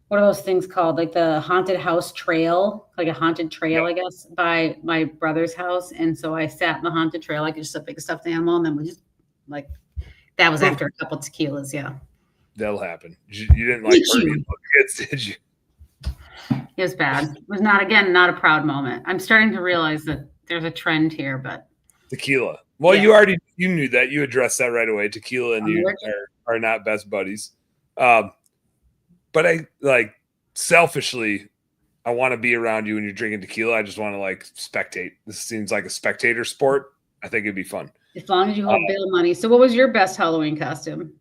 what are those things called? Like the haunted house trail, like a haunted trail, I guess, by my brother's house. And so I sat in the haunted trail like just a big stuffed animal, and then we just like that was after a couple tequilas. Yeah, that'll happen. You didn't like hurt any kids, did you? It was bad. It was not a proud moment. I'm starting to realize that there's a trend here, but tequila. Well, you knew that. You addressed that right away. Tequila and you are not best buddies. But I selfishly, I want to be around you when you're drinking tequila. I just want to spectate. This seems like a spectator sport. I think it'd be fun. As long as you hold bail money. So what was your best Halloween costume?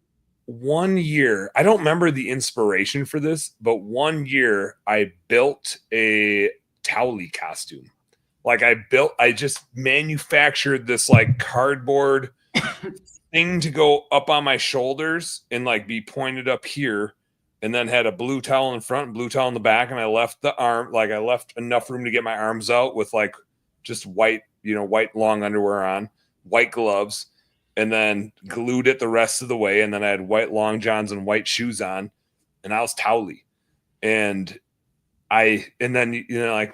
One year, I don't remember the inspiration for this, but one year I built a Towley costume. I just manufactured this cardboard thing to go up on my shoulders and be pointed up here, and then had a blue towel in front and blue towel in the back. And I left the arm, I left enough room to get my arms out with just white long underwear on, white gloves, and then glued it the rest of the way. And then I had white long johns and white shoes on, and I was Towley. And then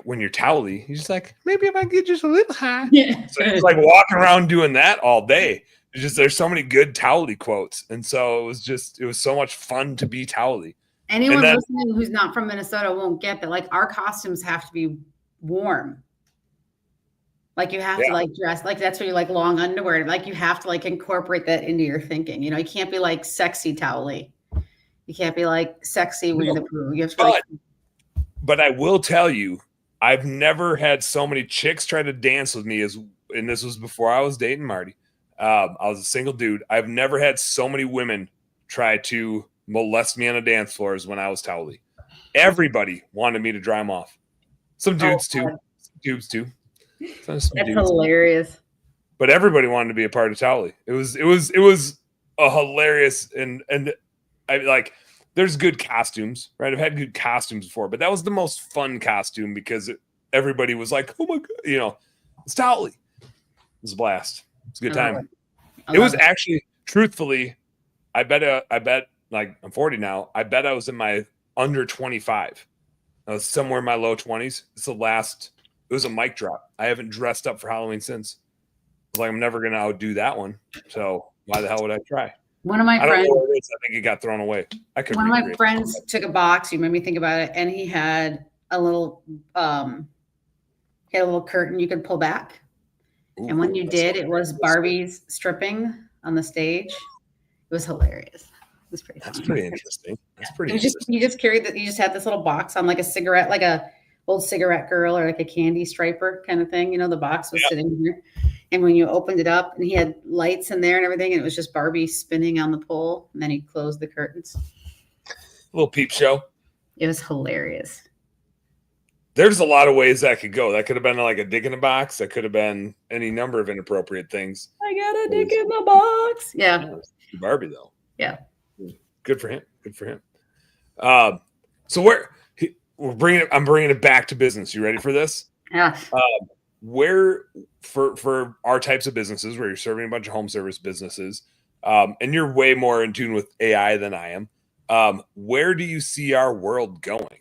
when you're Towley, you're just maybe if I get just a little high. Yeah. So it's walking around doing that all day. It's just there's so many good Towley quotes, and so it was so much fun to be Towley. Anyone listening who's not from Minnesota won't get that. Our costumes have to be warm. You have to dress that's where you long underwear. You have to incorporate that into your thinking. You can't be sexy Towley. You can't be sexy Winnie the Pooh. You have to. But I will tell you, I've never had so many chicks try to dance with me and this was before I was dating Marty. I was a single dude. I've never had so many women try to molest me on a dance floor as when I was Towley. Everybody wanted me to dry them off. Some dudes too. Some dudes too. That's hilarious. But everybody wanted to be a part of Towley. It was a hilarious and I there's good costumes, right? I've had good costumes before, but that was the most fun costume because everybody was oh my God, it's Towley. It was a blast. It's a good time. It was actually, truthfully, I bet I'm 40 now. I bet I was in my under 25. I was somewhere in my low 20s. It was a mic drop. I haven't dressed up for Halloween since. I'm never going to outdo that one. So why the hell would I try? One of my friends, I don't know what it is. I think it got thrown away. One of my friends took a box. You made me think about it. And he had a little curtain you could pull back. Ooh, and when you did, it was Barbie's stripping on the stage. It was hilarious. It was pretty funny. That's pretty interesting. That's pretty interesting. You just carried that. You just had this little box on a cigarette, old cigarette girl or like a candy striper kind of thing. You know, the box was sitting here. And when you opened it up and he had lights in there and everything, and it was just Barbie spinning on the pole. And then he closed the curtains. Little peep show. It was hilarious. There's a lot of ways that could go. That could have been like a dick in a box. That could have been any number of inappropriate things. I got a dick in the box. Yeah. Barbie, though. Yeah. Good for him. Good for him. So I'm bringing it back to business. You ready for this? Yeah. Where for our types of businesses where you're serving a bunch of home service businesses, and you're way more in tune with AI than I am. Where do you see our world going?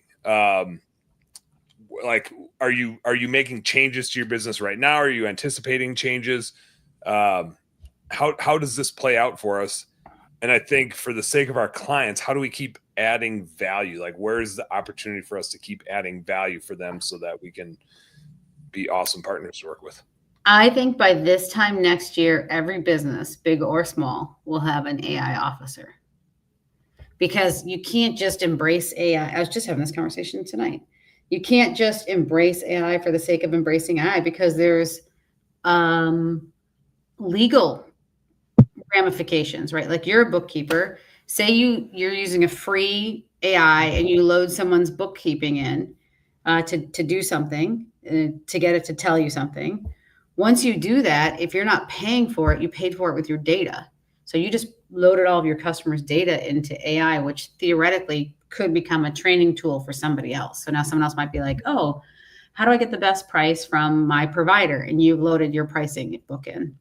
Like, are you making changes to your business right now? Are you anticipating changes? How does this play out for us? And I think for the sake of our clients, how do we keep adding value? Like, where is the opportunity for us to keep adding value for them so that we can be awesome partners to work with? I think by this time next year, every business, big or small, will have an AI officer. Because you can't just embrace AI. I was just having this conversation tonight. You can't just embrace AI for the sake of embracing AI, because there's legal ramifications, right? Like, you're a bookkeeper. Say you're using a free AI and you load someone's bookkeeping in to do something, to get it to tell you something. Once you do that, if you're not paying for it, you paid for it with your data. So you just loaded all of your customers' data into AI, which theoretically could become a training tool for somebody else. So now someone else might be like, oh, how do I get the best price from my provider? And you've loaded your pricing book in.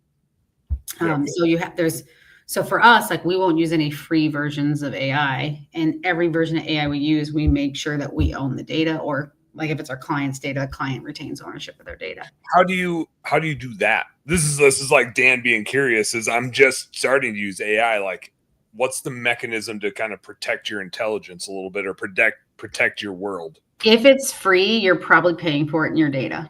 So for us, like, we won't use any free versions of AI, and every version of AI we use, we make sure that we own the data, or like if it's our client's data, the client retains ownership of their data. How do you do that? This is like Dan being curious, is I'm just starting to use AI. Like, what's the mechanism to kind of protect your intelligence a little bit, or protect your world? If it's free, you're probably paying for it in your data.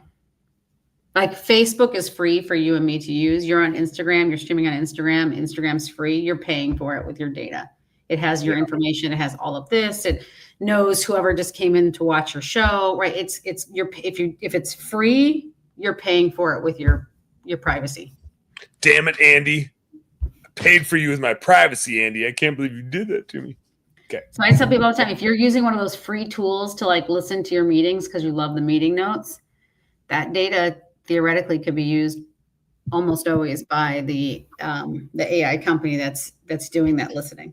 Like, Facebook is free for you and me to use. You're on Instagram, you're streaming on Instagram. Instagram's free. You're paying for it with your data. It has your information. It has all of this. It knows whoever just came in to watch your show, right? If it's free, you're paying for it with your privacy. Damn it, Andy. I paid for you with my privacy, Andy. I can't believe you did that to me. Okay. So I tell people all the time, if you're using one of those free tools to like listen to your meetings because you love the meeting notes, that data theoretically could be used almost always by the AI company that's doing that listening.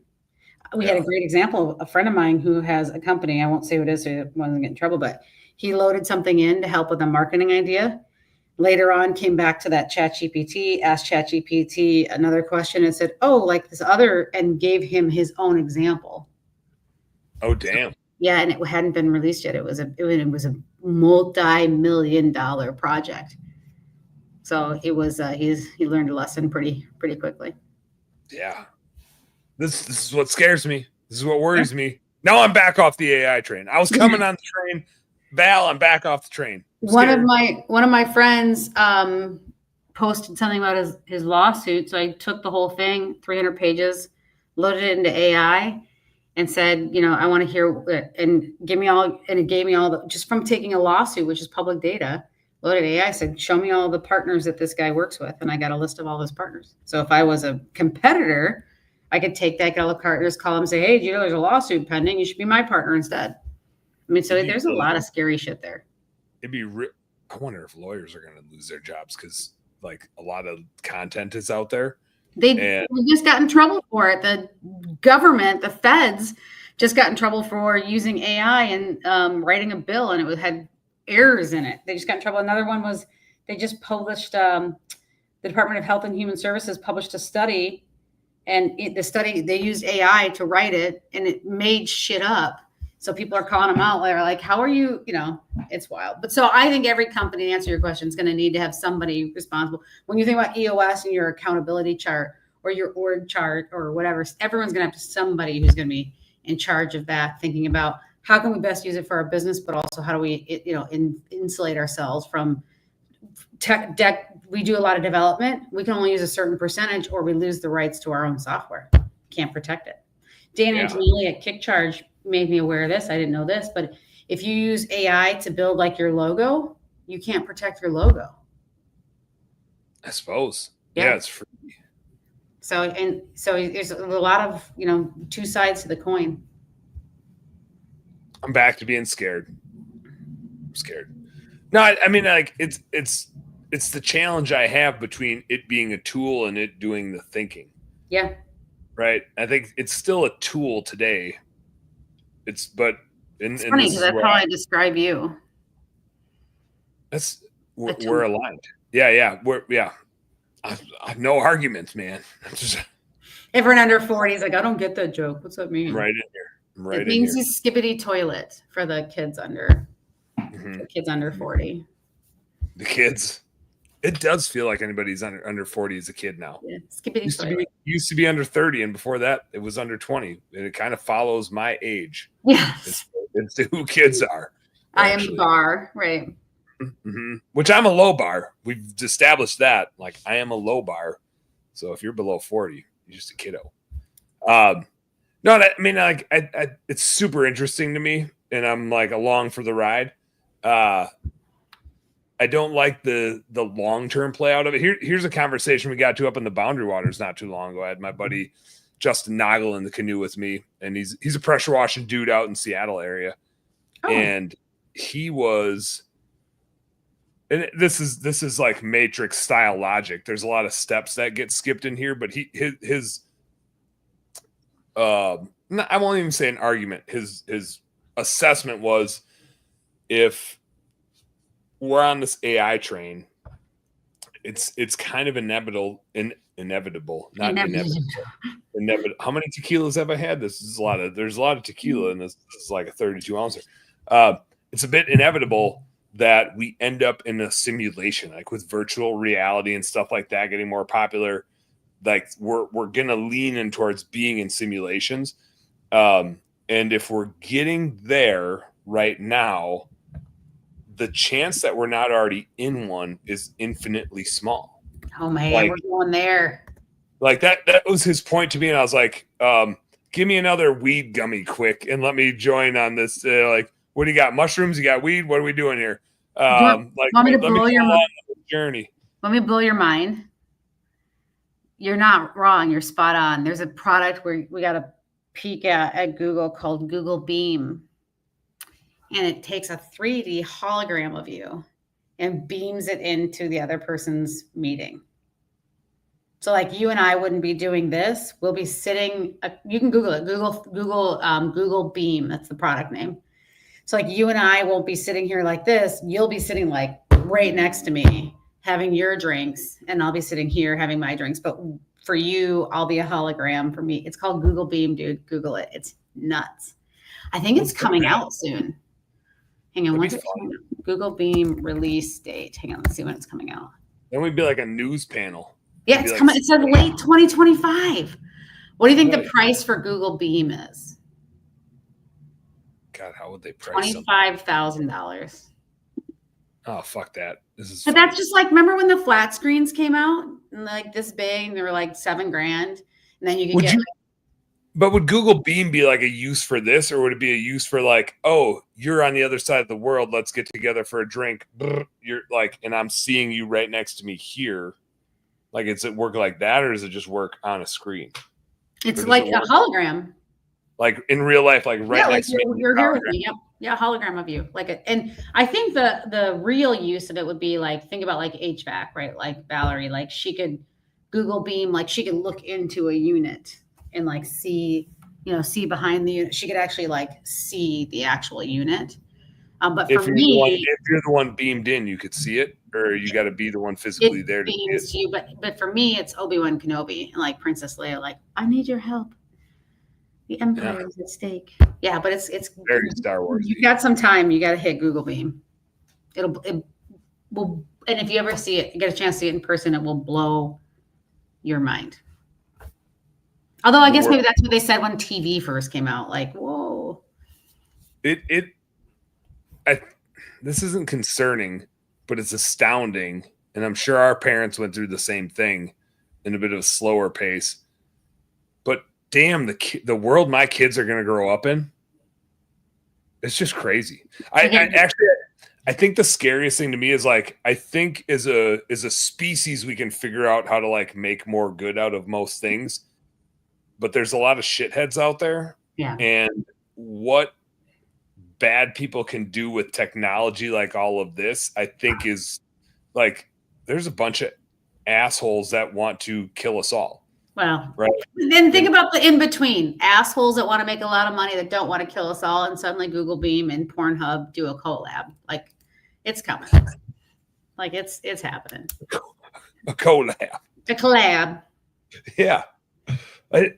We had a great example. A friend of mine who has a company, I won't say who it is so he wasn't get in trouble, but he loaded something in to help with a marketing idea. Later on, came back to that ChatGPT, asked ChatGPT another question and said, oh, like this other, and gave him his own example. Oh, damn. Yeah, and it hadn't been released yet. It was a multi-million-dollar project. So it was he learned a lesson pretty quickly. Yeah. This is what scares me. This is what worries me. Now I'm back off the AI train. I was coming on the train. Val, I'm back off the train. One of my friends posted something about his lawsuit. So I took the whole thing, 300 pages, loaded it into AI, and said, I want to hear it, and give me all, and it gave me all the, just from taking a lawsuit, which is public data, loaded AI, said, show me all the partners that this guy works with. And I got a list of all his partners. So if I was a competitor, I could take that, get all the partners, call them, say, hey, do you know there's a lawsuit pending? You should be my partner instead. I mean, so there's a lot of scary shit there. I wonder if lawyers are going to lose their jobs because like a lot of content is out there. We just got in trouble for it. The government, the feds, just got in trouble for using AI and writing a bill, and it had errors in it. They just got in trouble. Another one was they just published, the Department of Health and Human Services published a study, and they used AI to write it, and it made shit up. So people are calling them out. They're like, how are you? It's wild. But so I think every company, to answer your question, is going to need to have somebody responsible. When you think about EOS and your accountability chart or your org chart or whatever, everyone's going to have somebody who's going to be in charge of that, thinking about how can we best use it for our business, but also how do we, insulate ourselves from tech debt. We do a lot of development. We can only use a certain percentage, or we lose the rights to our own software. Can't protect it. Dan Antonelli at KickCharge made me aware of this. I didn't know this, but if you use AI to build like your logo, you can't protect your logo. I suppose. Yeah. It's free. So there's a lot of, two sides to the coin. I'm back to being scared. I'm scared. No, I mean, like it's the challenge I have between it being a tool and it doing the thinking. Yeah. Right. I think it's still a tool today. It's funny because that's how I describe you. We're aligned. Yeah. I have no arguments, man. Everyone under 40 is like, I don't get that joke. What's that mean? I'm right in here. It means he's skippity toilet for the kids under 40. The kids. It does feel like anybody's under 40 is a kid now. Yeah, skippity toilet. Used to be under 30, and before that, it was under 20. And it kind of follows my age. Yes. It's who kids are. I am the bar, right? Mm-hmm. Which I'm a low bar. We've established that. Like, I am a low bar. So if you're below 40, you're just a kiddo. No, I mean, like, it's super interesting to me, and I'm like along for the ride. I don't like the long-term play out of it. Here's a conversation we got to up in the Boundary Waters not too long ago. I had my buddy Justin Nagel in the canoe with me, and he's a pressure washing dude out in Seattle area. Oh. And he was, and this is like Matrix style logic. There's a lot of steps that get skipped in here, but his I won't even say an argument. His assessment was, if we're on this AI train, it's kind of inevitable. How many tequilas have I had? There's a lot of tequila in this. This is like a 32 ouncer. It's a bit inevitable that we end up in a simulation, like with virtual reality and stuff like that getting more popular. Like we're gonna lean in towards being in simulations. And if we're getting there right now, the chance that we're not already in one is infinitely small. Oh man, we're going there. Like that was his point to me. And I was like, give me another weed gummy quick and let me join on this. Like, what do you got? Mushrooms? You got weed? What are we doing here? Want me to blow your journey. Let me blow your mind. You're not wrong. You're spot on. There's a product where we got a peek at Google called Google Beam. And it takes a 3D hologram of you and beams it into the other person's meeting. So like you and I wouldn't be doing this. We'll be sitting, you can Google it, Google Beam. That's the product name. So like you and I won't be sitting here like this. You'll be sitting like right next to me having your drinks, and I'll be sitting here having my drinks. But for you, I'll be a hologram. For me, it's called Google Beam, dude. Google it. It's nuts. I think it's coming out soon. Hang on, what's it coming out? Google Beam release date. Hang on, let's see when it's coming out. Then we'd be like a news panel. Yeah, it's coming. It said late 2025. What do you think the price for Google Beam is? God, how would they price $25,000. Oh, fuck that. But that's just like, remember when the flat screens came out and like this big and they were like $7,000, and then you could But would Google Beam be like a use for this, or would it be a use for like, oh, you're on the other side of the world, let's get together for a drink. You're like, and I'm seeing you right next to me here. Like, does it work like that, or does it just work on a screen? It's like a hologram. Like in real life, like next to me. You're here with me. Yep. Yeah, hologram of you. And I think the real use of it would be like, think about like HVAC, right? Like Valerie, like she could Google Beam, like she could look into a unit and like see behind the unit. She could actually like see the actual unit. But for me, if you're the one beamed in, you could see it, or you got to be the one physically there to see it. To you, but for me, it's Obi-Wan Kenobi and like Princess Leia. Like, I need your help. The Empire is at stake. Yeah, but it's very Star Wars. You got some time. You got to hit Google Beam. It will, and if you ever see it, you get a chance to see it in person, it will blow your mind. Although I guess maybe that's what they said when TV first came out. Like, whoa. This isn't concerning, but it's astounding. And I'm sure our parents went through the same thing in a bit of a slower pace. But damn, the world my kids are going to grow up in It's just crazy. I think the scariest thing to me is like, I think as a species, we can figure out how to like make more good out of most things. But there's a lot of shitheads out there. Yeah. And what bad people can do with technology, like all of this, I think is like, there's a bunch of assholes that want to kill us all. Well, right. Then think about the in between assholes that want to make a lot of money that don't want to kill us all, and suddenly Google Beam and Pornhub do a collab. Like, it's coming. Like, it's happening. A collab. A collab. Yeah. The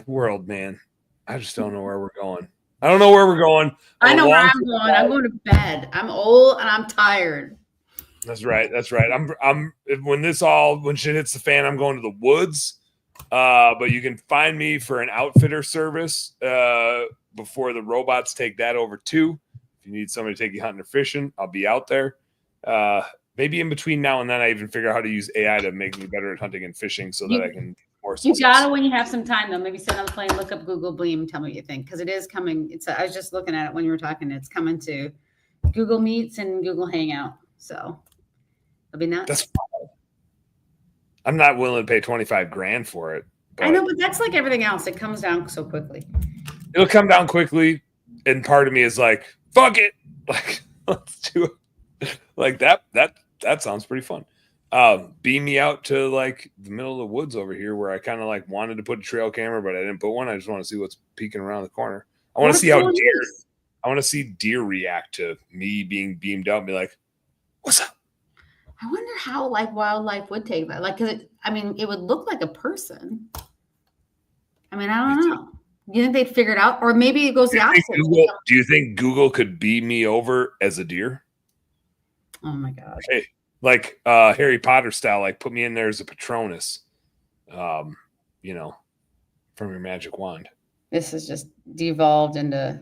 world, man. I just don't know where we're going. I don't know where we're going. I know where I'm going. I'm going to bed. I'm old and I'm tired. That's right. That's right. I'm when shit hits the fan, I'm going to the woods. But you can find me for an outfitter service before the robots take that over too. If you need somebody to take you hunting or fishing, I'll be out there. Maybe in between now and then, I even figure out how to use AI to make me better at hunting and fishing so that I can more success. You gotta, when you have some time though, maybe sit on the plane, look up Google Beam, tell me what you think, because it is coming. I was just looking at it when you were talking. It's coming to Google Meets and Google Hangout. So it'll be nuts. That's fine. I'm not willing to pay $25,000 for it. I know, but that's like everything else. It comes down so quickly. It'll come down quickly, and part of me is like, "Fuck it!" Like, let's do it. Like that sounds pretty fun. Beam me out to like the middle of the woods over here, where I kind of like wanted to put a trail camera, but I didn't put one. I just want to see what's peeking around the corner. I want to see how deer. I want to see deer react to me being beamed out and be like, "What's up?" I wonder how like wildlife would take that. Like, cause it would look like a person. I mean, I don't know. You think they'd figure it out? Or maybe it goes the opposite. Do you think Google could beam me over as a deer? Oh my gosh. Hey, like Harry Potter style, like put me in there as a Patronus, from your magic wand. This is just devolved into,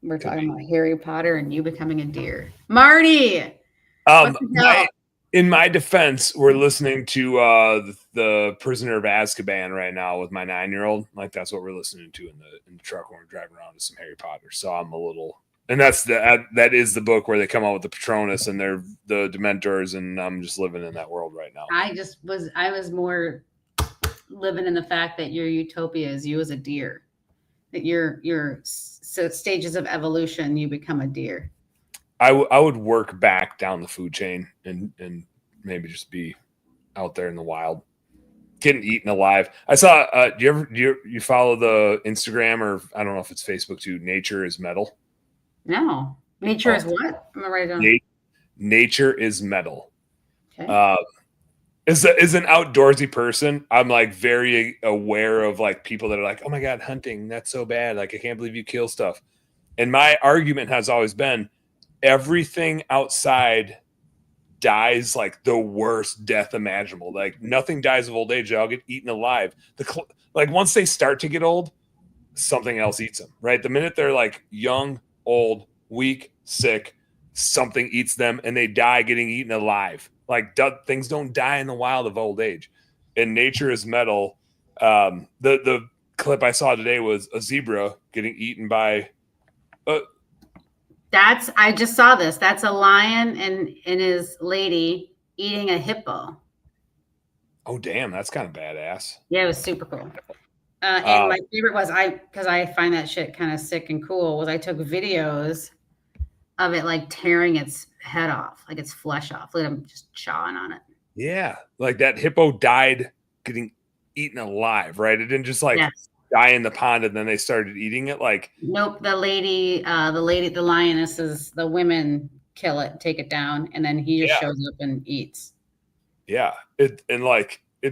we're talking about Harry Potter and you becoming a deer. Marty! In my defense, we're listening to the Prisoner of Azkaban right now with my 9-year-old. Like, that's what we're listening to in the truck when we're driving around to some Harry Potter. So I'm a little, and that is the book where they come out with the Patronus and they're the Dementors, and I'm just living in that world right now. I was more living in the fact that your utopia is you as a deer, that your stages of evolution, you become a deer. I would work back down the food chain and maybe just be out there in the wild, getting eaten alive. I saw. Do you follow the Instagram, or I don't know if it's Facebook too? Nature is Metal. No, nature is what? I'm gonna write it down. Nature is Metal. Okay. As an outdoorsy person, I'm like very aware of like people that are like, oh my God, hunting, that's so bad. Like, I can't believe you kill stuff. And my argument has always been, everything outside dies like the worst death imaginable. Like, nothing dies of old age. They all get eaten alive. Like, once they start to get old, something else eats them, right? The minute they're like young, old, weak, sick, something eats them and they die getting eaten alive. Like, things don't die in the wild of old age. And Nature is Metal. The clip I saw today was a zebra getting eaten by I just saw this. That's a lion and his lady eating a hippo. Oh, damn. That's kind of badass. Yeah, it was super cool. And my favorite was because I find that shit kind of sick and cool, was I took videos of it like tearing its head off, like its flesh off. Let them just chawing on it. Yeah. Like, that hippo died getting eaten alive, right? It didn't just like die in the pond and then they started eating it. Like, nope. The lionesses, the women kill it, take it down, and then he just shows up and eats. Yeah. It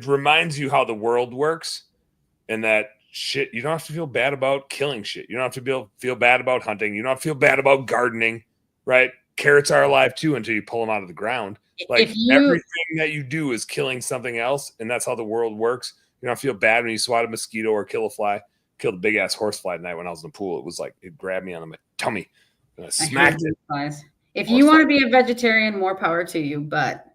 reminds you how the world works, and that shit, you don't have to feel bad about killing shit. You don't have to feel bad about hunting. You don't have to feel bad about gardening, right? Carrots are alive too until you pull them out of the ground. Like, everything that you do is killing something else, and that's how the world works. You don't feel bad when you swat a mosquito or kill a fly. Killed a big ass horsefly tonight when I was in the pool. It was like, it grabbed me on my tummy and I smacked it. If you want to be a vegetarian, more power to you, but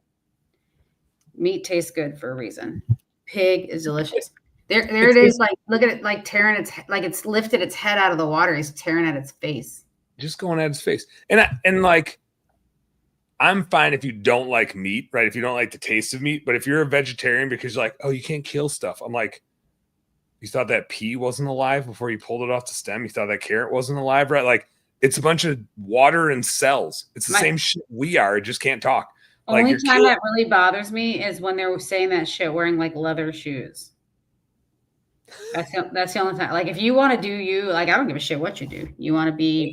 meat tastes good for a reason. Pig is delicious. There it is. Like, look at it, like tearing it's lifted its head out of the water. He's tearing at its face. just going at his face. And like, I'm fine if you don't like meat, right? If you don't like the taste of meat, but if you're a vegetarian because you're like, oh, you can't kill stuff. I'm like, you thought that pea wasn't alive before you pulled it off the stem? You thought that carrot wasn't alive, right? Like, it's a bunch of water and cells. It's the same shit we are. It just can't talk. Like, only time that really bothers me is when they're saying that shit wearing like leather shoes. That's the only time. Like, if you want to do you, like, I don't give a shit what you do. You want to be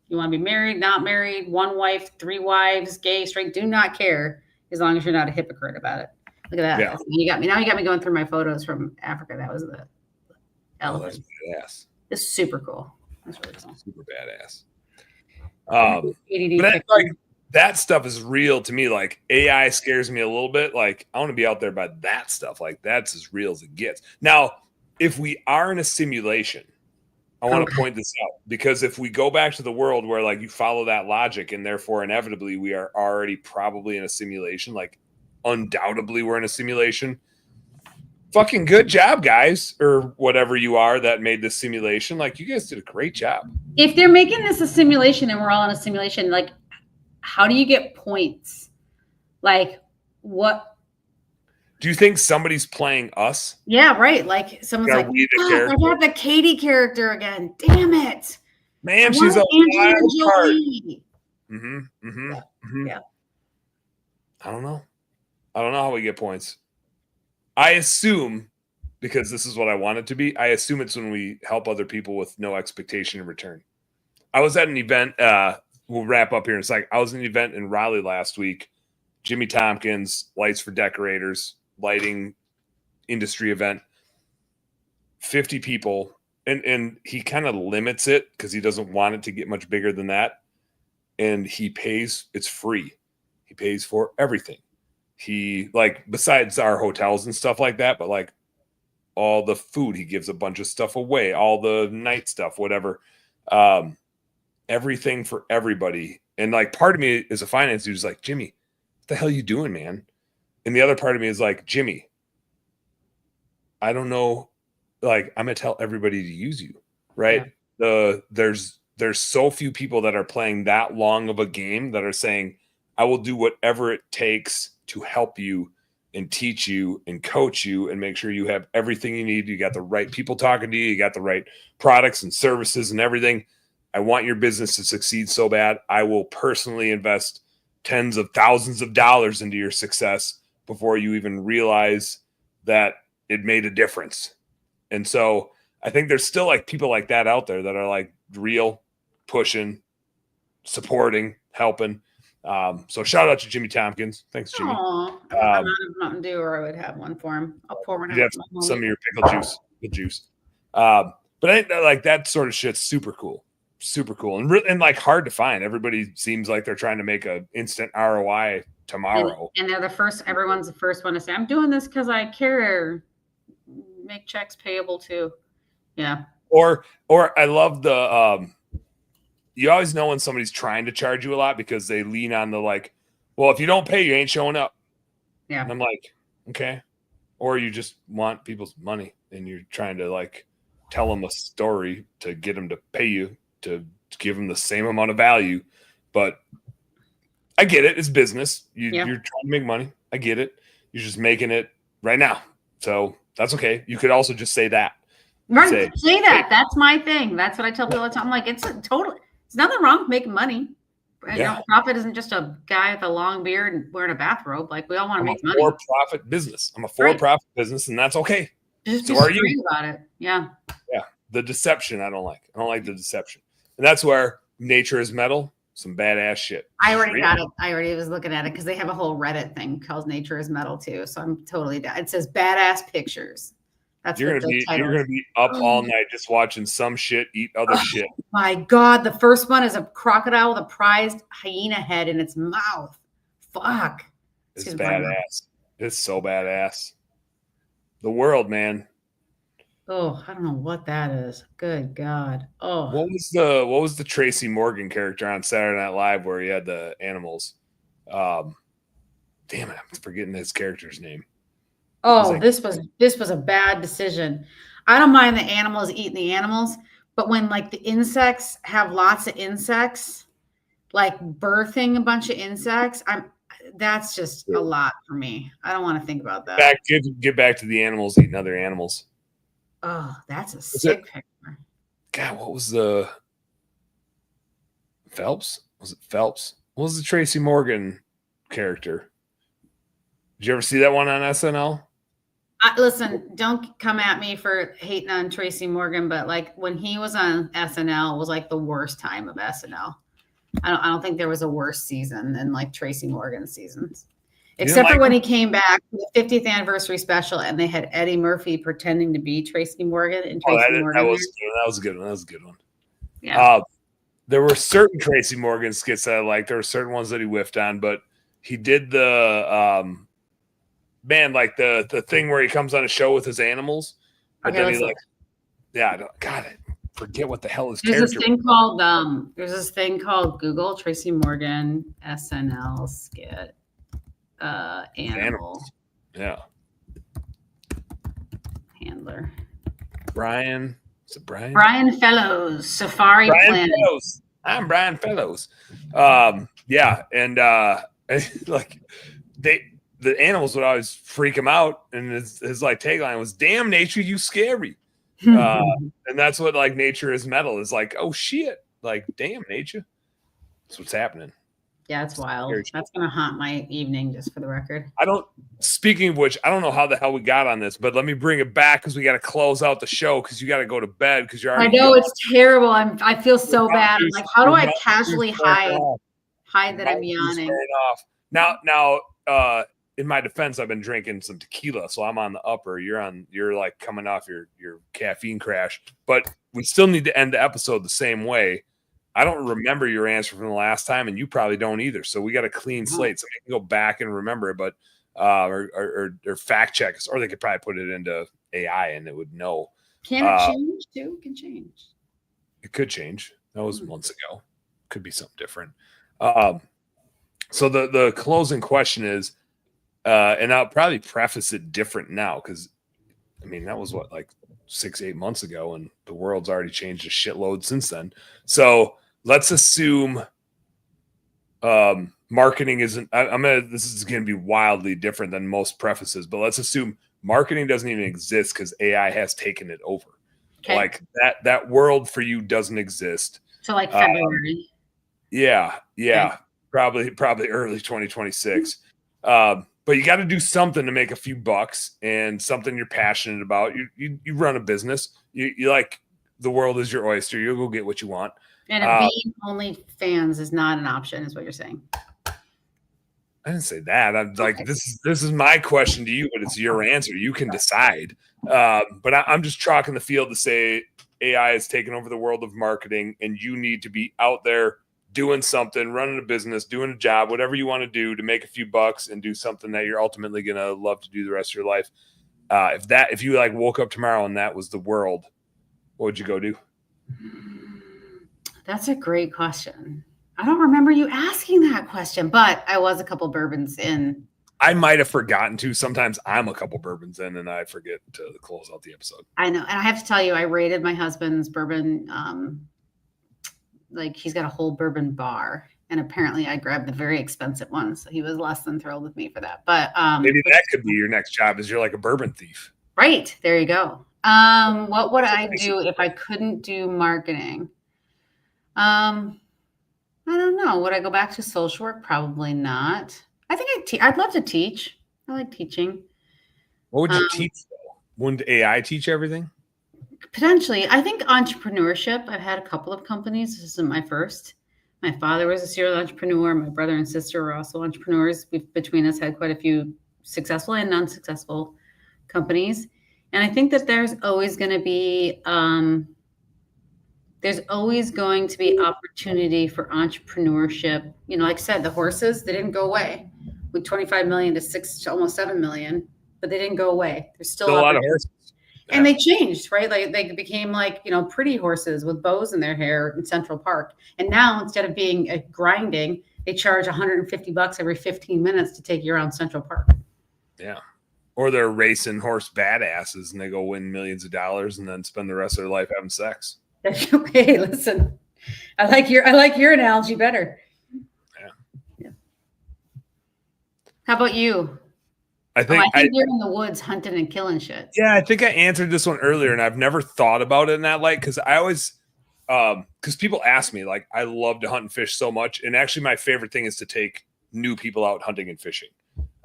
married, not married, one wife, 3 wives, gay, straight, do not care as long as you're not a hypocrite about it. Look at that. Yeah. You got me going through my photos from Africa. That was the elephant. Oh, that's badass. It's super cool. That's really cool. Super badass. But like, that stuff is real to me. Like, AI scares me a little bit. Like, I want to be out there by that stuff. Like, that's as real as it gets. Now, if we are in a simulation, I want to point this out, because if we go back to the world where like you follow that logic and therefore inevitably we are already probably in a simulation, like undoubtedly we're in a simulation. Fucking good job, guys, or whatever you are that made this simulation. Like, you guys did a great job. If they're making this a simulation and we're all in a simulation, like, how do you get points? Like, what? Do you think somebody's playing us? Yeah, right. Like, someone's like, I got the Katie character again. Damn it. Man, she's a wild card. Yeah. I don't know how we get points. I assume, because this is what I want it to be, I assume it's when we help other people with no expectation in return. I was at an event, we'll wrap up here in a second. I was at an event in Raleigh last week. Jimmy Tompkins, Lights for Decorators, lighting industry event. 50 people. And he kind of limits it because he doesn't want it to get much bigger than that. And he pays, it's free. He pays for everything. He, like, besides our hotels and stuff like that, but like all the food, he gives a bunch of stuff away, all the night stuff, whatever. Everything for everybody. And like, part of me as a finance dude is like, Jimmy, what the hell are you doing, man? And the other part of me is like, Jimmy, I don't know. Like, I'm going to tell everybody to use you, right? Yeah. There's so few people that are playing that long of a game that are saying, I will do whatever it takes to help you and teach you and coach you and make sure you have everything you need. You got the right people talking to you. You got the right products and services and everything. I want your business to succeed so bad. I will personally invest tens of thousands of dollars into your success before you even realize that it made a difference. And so I think there's still like people like that out there that are like real, pushing, supporting, helping. So shout out to Jimmy Tompkins. Thanks, Jimmy. I'm out of Mountain Dew, or I would have one for him. I'll pour one out. Some of your pickle juice, good juice. But I like that sort of shit's super cool, and like hard to find. Everybody seems like they're trying to make an instant ROI tomorrow. And they're the first. Everyone's the first one to say, "I'm doing this because I care." Make checks payable too. Yeah. Or I love the you always know when somebody's trying to charge you a lot because they lean on the like, well, if you don't pay, you ain't showing up. Yeah. And I'm like, okay. Or you just want people's money and you're trying to like tell them a story to get them to pay you to give them the same amount of value. But I get it. It's business. You're trying to make money. I get it. You're just making it right now. So that's okay. You could also just say that. Right. Say that. That's my thing. That's what I tell people all the time. I'm like, it's nothing wrong with making money. Yeah. You know, profit isn't just a guy with a long beard and wearing a bathrobe. Like, we all want to make money. I'm a for-profit business. I'm a for-profit business, and that's okay. Just so are you about it. Yeah. Yeah. The deception I don't like. I don't like the deception. And that's where Nature is Metal, some badass shit. I already got it. I already was looking at it because they have a whole Reddit thing called Nature is Metal too. So I'm totally down. It says badass pictures. That's you're gonna be up all night just watching some shit eat other shit. My God, the first one is a crocodile with a prized hyena head in its mouth. Fuck. It's badass. It's so badass. The world, man. Oh, I don't know what that is. Good God. Oh. What was the Tracy Morgan character on Saturday Night Live where he had the animals? Damn it, I'm forgetting his character's name. Oh, this was a bad decision. I don't mind the animals eating the animals, But when like the insects have lots of insects, like birthing a bunch of insects, that's just a lot for me. I don't want to think about that. Get back to the animals eating other animals. Oh, that's a sick picture. God, what was the Phelps? Was it Phelps? What was the Tracy Morgan character? Did you ever see that one on SNL? Listen, don't come at me for hating on Tracy Morgan, but like when he was on SNL was like the worst time of SNL. I don't think there was a worse season than like Tracy Morgan's seasons. Except for when he came back for the 50th anniversary special and they had Eddie Murphy pretending to be Tracy Morgan and Tracy Morgan. That was a good one. That was a good one. Yeah. There were certain Tracy Morgan skits that I liked. There were certain ones that he whiffed on, but he did the like the thing where he comes on a show with his animals. But then I forget what the hell his character. There's this thing called Google Tracy Morgan SNL skit. Animal. Yeah. Handler. Brian. Is it Brian? Brian Fellows. Safari Planet. Fellows. I'm Brian Fellows. Yeah, and like the animals would always freak him out, and his like tagline was "Damn nature, you scary," and that's what like nature is metal is like. Oh shit! Like damn nature. That's what's happening. Yeah, it's wild. That's going to haunt my evening, just for the record. Speaking of which, I don't know how the hell we got on this, but let me bring it back because we got to close out the show because you got to go to bed because you're already. I know it's terrible. I feel so bad. I'm like, how do I casually hide that I'm yawning? Now, in my defense, I've been drinking some tequila, so I'm on the upper. You're like coming off your caffeine crash, but we still need to end the episode the same way. I don't remember your answer from the last time, and you probably don't either. So we got a clean slate. So I can go back and remember it, but or fact check us, or they could probably put it into AI and it would know. Can it change too? It can change. It could change. That was months ago. Could be something different. So the closing question is, and I'll probably preface it different now because, I mean, that was like 6-8 months ago, and the world's already changed a shitload since then. So let's assume marketing isn't. This is going to be wildly different than most prefaces, but let's assume marketing doesn't even exist because AI has taken it over. Okay. Like that world for you doesn't exist. So like February. Yeah, okay. Probably early 2026. But you got to do something to make a few bucks and something you're passionate about. You run a business. You like the world is your oyster. You'll go get what you want. And being only fans is not an option, is what you're saying. I didn't say that. I'm like, this is my question to you, but it's your answer. You can decide. But I'm just chalking the field to say AI has taken over the world of marketing, and you need to be out there doing something, running a business, doing a job, whatever you want to do to make a few bucks and do something that you're ultimately going to love to do the rest of your life. If you like woke up tomorrow and that was the world, what would you go do? That's a great question. I don't remember you asking that question, but I was a couple bourbons in. I might have forgotten to. Sometimes I'm a couple bourbons in and I forget to close out the episode. I know. And I have to tell you, I rated my husband's bourbon. Like he's got a whole bourbon bar, and apparently I grabbed the very expensive one. So he was less than thrilled with me for that. But maybe that could be your next job is you're like a bourbon thief. Right. There you go. What would I do if I couldn't do marketing? I don't know. Would I go back to social work? Probably not. I think I'd love to teach. I like teaching. What would you teach though? Wouldn't AI teach everything? Potentially. I think entrepreneurship. I've had a couple of companies. This isn't my first. My father was a serial entrepreneur. My brother and sister were also entrepreneurs. We've between us had quite a few successful and non-successful companies. And I think that there's always going to be opportunity for entrepreneurship. You know, like I said, the horses, they didn't go away with 25 million to almost 7 million, but they didn't go away. There's still a lot of horses. Yeah. And they changed, right? Like they became like, pretty horses with bows in their hair in Central Park. And now instead of being grinding, they charge $150 every 15 minutes to take you around Central Park. Yeah. Or they're racing horse badasses and they go win millions of dollars and then spend the rest of their life having sex. Hey, listen, I like your analogy better. Yeah. How about you? I think you're in the woods hunting and killing shit. Yeah, I think I answered this one earlier, and I've never thought about it in that light because I always, because people ask me, like, I love to hunt and fish so much, and actually, my favorite thing is to take new people out hunting and fishing.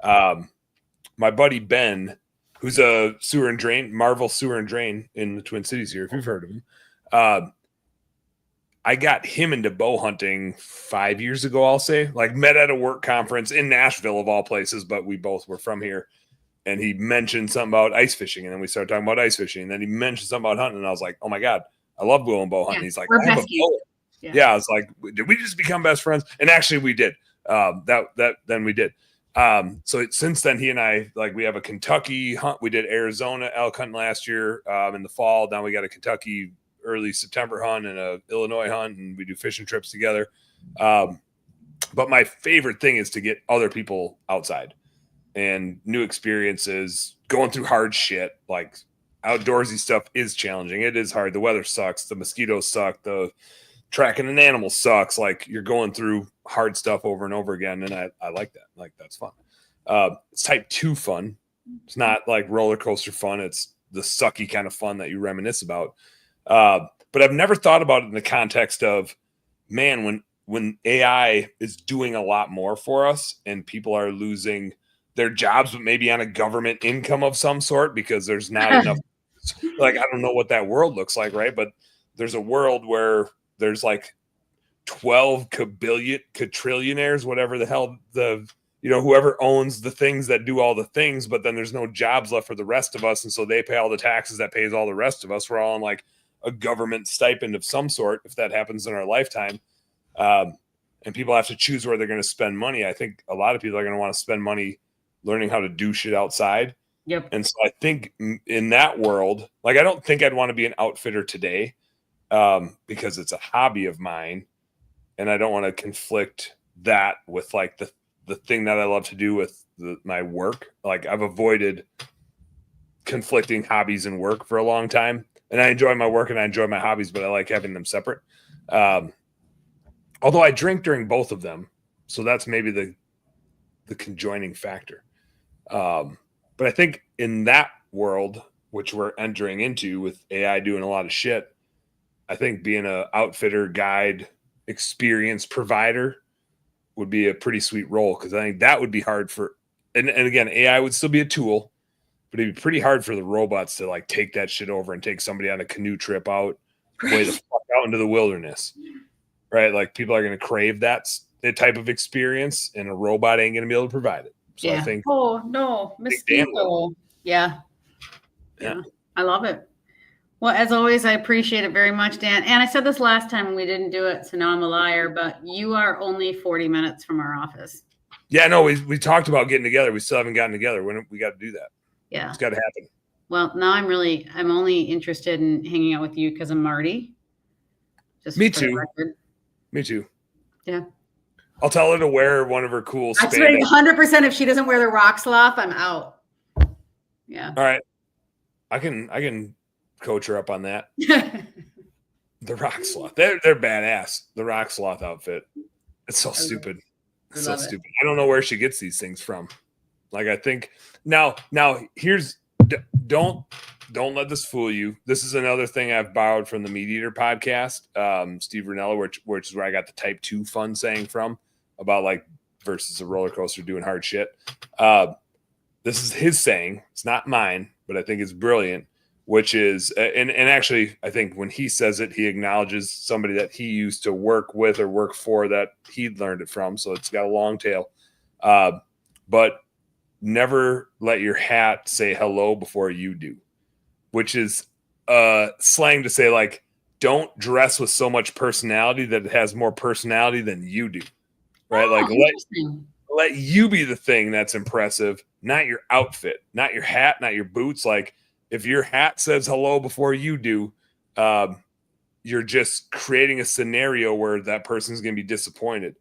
My buddy Ben, who's a Marvel sewer and drain in the Twin Cities here, if you've heard of him, I got him into bow hunting 5 years ago. I'll say, like, met at a work conference in Nashville of all places, but we both were from here. And he mentioned something about ice fishing, and then we started talking about ice fishing. And then he mentioned something about hunting, and I was like, "Oh my god, I love going bow hunting." He's like, "I have a bow." Yeah, I was like, "Did we just become best friends?" And actually, we did. Then we did. So since then, he and I, like, we have a Kentucky hunt. We did Arizona elk hunting last year in the fall. Now we got a Kentucky early September hunt and a Illinois hunt, and we do fishing trips together. But my favorite thing is to get other people outside and new experiences, going through hard shit. Like, outdoorsy stuff is challenging. It is hard. The weather sucks. The mosquitoes suck. The tracking an animal sucks. Like, you're going through hard stuff over and over again. And I like that. Like, that's fun. It's type 2 fun. It's not like roller coaster fun. It's the sucky kind of fun that you reminisce about. But I've never thought about it in the context of, man, when AI is doing a lot more for us and people are losing their jobs, but maybe on a government income of some sort because there's not enough. Like, I don't know what that world looks like, right? But there's a world where there's like 12 quadrillionaires, whatever the hell whoever owns the things that do all the things, but then there's no jobs left for the rest of us. And so they pay all the taxes that pays all the rest of us. We're all on like a government stipend of some sort, if that happens in our lifetime. And people have to choose where they're going to spend money. I think a lot of people are going to want to spend money learning how to do shit outside. Yep. And so I think in that world, like, I don't think I'd want to be an outfitter today because it's a hobby of mine. And I don't want to conflict that with like the thing that I love to do with my work. Like, I've avoided conflicting hobbies and work for a long time. And I enjoy my work and I enjoy my hobbies, but I like having them separate. Although I drink during both of them. So that's maybe the conjoining factor. But I think in that world, which we're entering into with AI doing a lot of shit, I think being an outfitter, guide, experience provider would be a pretty sweet role, because I think that would be hard for, and again, AI would still be a tool, but it'd be pretty hard for the robots to like take that shit over and take somebody on a canoe trip out way the fuck out into the wilderness, right? Like, people are going to crave that type of experience, and a robot ain't going to be able to provide it. So I think, oh no, mosquito. Yeah. I love it. Well, as always, I appreciate it very much, Dan. And I said this last time when we didn't do it, so now I'm a liar, but you are only 40 minutes from our office. Yeah, no, we talked about getting together. We still haven't gotten together. When we got to do that. Yeah. It's got to happen. Well, now I'm only interested in hanging out with you because of Marty. Just Me too. Me too. Yeah. I'll tell her to wear one of her cool spandex. 100% if she doesn't wear the rock sloth, I'm out. Yeah. All right. I can coach her up on that. The rock sloth. They're badass. The rock sloth outfit. It's so stupid. It's so stupid. I don't know where she gets these things from. Like, I think now here's, don't let this fool you. This is another thing I've borrowed from the Meat Eater podcast, Steve Ranella, which is where I got the type 2 fun saying from, about like versus a roller coaster doing hard shit. This is his saying. It's not mine, but I think it's brilliant, which is, and actually, I think when he says it, he acknowledges somebody that he used to work with or work for that he'd learned it from. So it's got a long tail. But never let your hat say hello before you do, which is slang to say, like, don't dress with so much personality that it has more personality than you do. Right? Like, let you be the thing that's impressive, not your outfit, not your hat, not your boots. Like, if your hat says hello before you do, you're just creating a scenario where that person's going to be disappointed.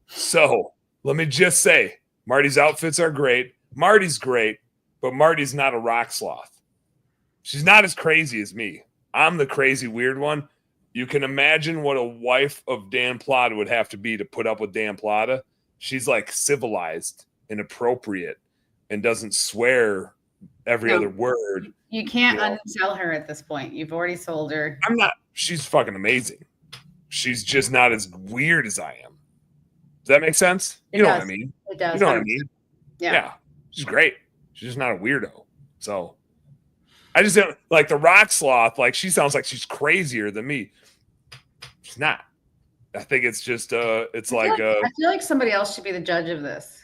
So let me just say, Marty's outfits are great. Marty's great, but Marty's not a rock sloth. She's not as crazy as me. I'm the crazy weird one. You can imagine what a wife of Dan Plata would have to be to put up with Dan Plata. She's like civilized and appropriate and doesn't swear every other word. You can't unsell her at this point. You've already sold her. I'm not. She's fucking amazing. She's just not as weird as I am. Does that make sense? You know what I mean? It does. You know what I mean? Yeah. She's great. She's just not a weirdo. So I just don't like the rock sloth. Like she sounds like she's crazier than me. She's not. I think it's just I feel like somebody else should be the judge of this.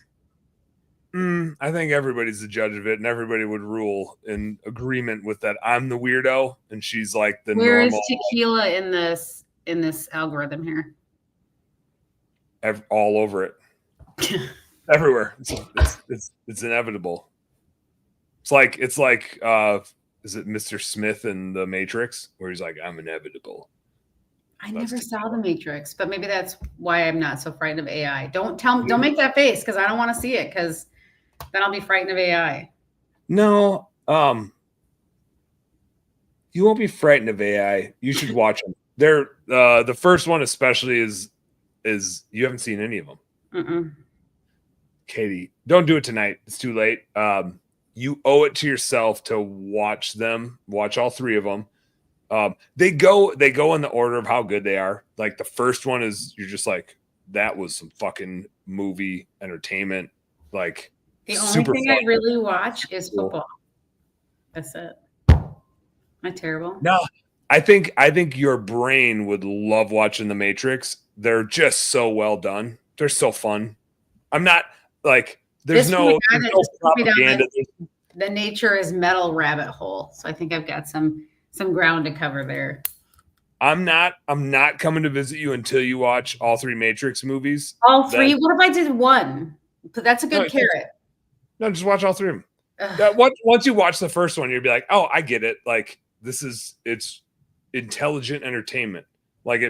I think everybody's the judge of it, and everybody would rule in agreement with that. I'm the weirdo, and she's like the Where normal. is tequila in this algorithm here? All over it. Everywhere. It's inevitable. It's like is it Mr. Smith in The Matrix where he's like, I'm inevitable. I never saw The Matrix, but maybe that's why I'm not so frightened of AI. Don't make that face because I don't want to see it because then I'll be frightened of AI. No, you won't be frightened of AI. You should watch them. They're the first one especially is you haven't seen any of them. Mm-mm. Katie, don't do it tonight. It's too late. You owe it to yourself to watch them. Watch all three of them. They go in the order of how good they are. Like the first one is you're just like, that was some fucking movie entertainment. Like the only thing I really watch is football. That's it. Am I terrible? No, I think your brain would love watching The Matrix. They're just so well done. They're so fun. I'm not like there's no propaganda. The nature is metal rabbit hole. So I think I've got some ground to cover there. I'm not coming to visit you until you watch all three Matrix movies. All three? What if I did one? But that's a good carrot. No, just watch all three of them. Once you watch the first one, you'll be like, oh, I get it. Like it's intelligent entertainment. Like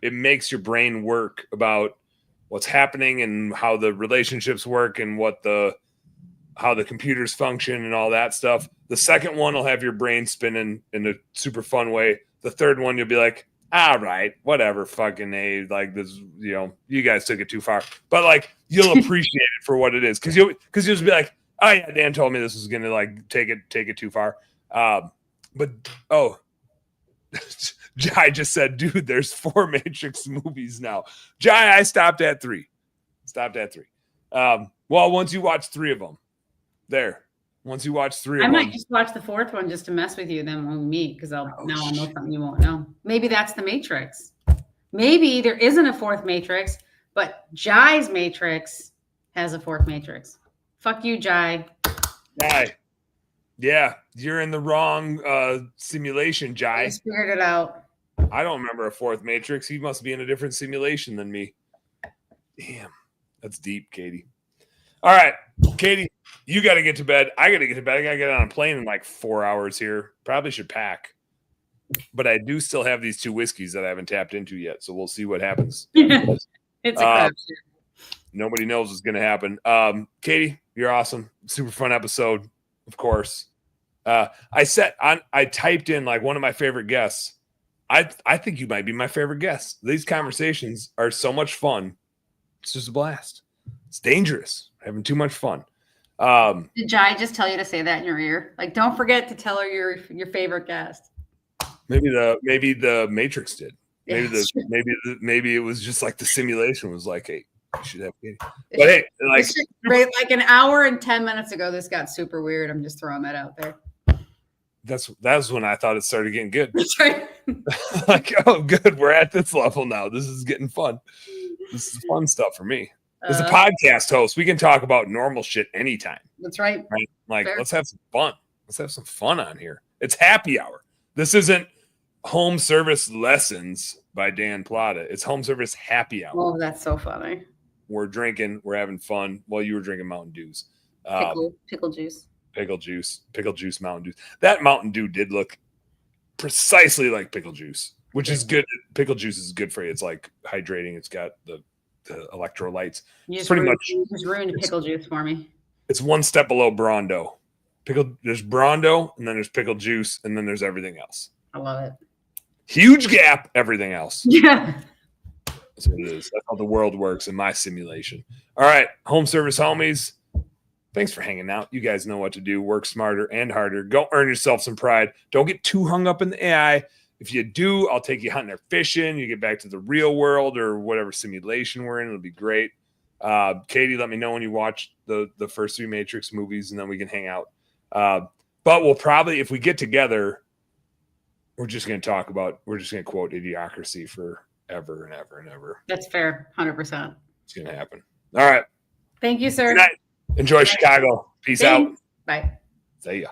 it makes your brain work about what's happening and how the relationships work and how the computers function and all that stuff. The second one will have your brain spinning in a super fun way. The third one, you'll be like, all right, whatever, fucking A, like this, you guys took it too far. But like, you'll appreciate it for what it is. Cause you'll just be like, oh yeah, Dan told me this was going to like take it too far. Jai just said, dude, there's 4 Matrix movies now. Jai, I stopped at 3. Well, once you watch 3 of them, once you watch 3 of them. I might just watch the 4th one just to mess with you. Then when we meet, because I'll know something you won't know. Maybe that's the Matrix. Maybe there isn't a 4th Matrix, but Jai's Matrix has a 4th Matrix. Fuck you, Jai. Jai. Yeah, you're in the wrong simulation, Jai. I just figured it out. I don't remember a 4th Matrix. He must be in a different simulation than me. Damn, that's deep, Katie. All right, Katie, you got to get to bed. I got to get to bed. I got to get on a plane in like 4 hours here. Probably should pack. But I do still have these 2 whiskeys that I haven't tapped into yet, so we'll see what happens. It's a crapshoot. Nobody knows what's going to happen. Katie, you're awesome. Super fun episode, of course. I typed in like one of my favorite guests. I think you might be my favorite guest. These conversations are so much fun. It's just a blast. It's dangerous. Having too much fun. Did Jai just tell you to say that in your ear? Like, don't forget to tell her your favorite guest. Maybe the Matrix did. Maybe it was just like the simulation was like, hey, you should have Katie. But hey, like an hour and 10 minutes ago, this got super weird. I'm just throwing that out there. That's when I thought it started getting good. That's right. Like, oh, good. We're at this level now. This is getting fun. This is fun stuff for me. As a podcast host, we can talk about normal shit anytime. That's right. Like, let's have some fun. Let's have some fun on here. It's happy hour. This isn't home service lessons by Dan Plata. It's home service happy hour. Oh, that's so funny. We're drinking. We're having fun. Well, you were drinking Mountain Dews. Pickle juice. Pickle juice, Mountain Dew. That Mountain Dew did look precisely like pickle juice, which is good. Pickle juice is good for you. It's like hydrating. It's got the electrolytes. You just ruined pickle juice for me. It's one step below Brondo. There's Brondo, and then there's pickle juice, and then there's everything else. I love it. Huge gap, everything else. Yeah. That's what it is. That's how the world works in my simulation. All right, home service homies. Thanks for hanging out. You guys know what to do. Work smarter and harder. Go earn yourself some pride. Don't get too hung up in the AI. If you do, I'll take you hunting or fishing. You get back to the real world or whatever simulation we're in. It'll be great. Katie, let me know when you watch the first 3 Matrix movies, and then we can hang out. But we'll probably, if we get together, we're just going to quote Idiocracy forever and ever and ever. That's fair. 100%. It's going to happen. All right. Thank you, sir. Good night. Enjoy Chicago. Peace out. Bye. See ya.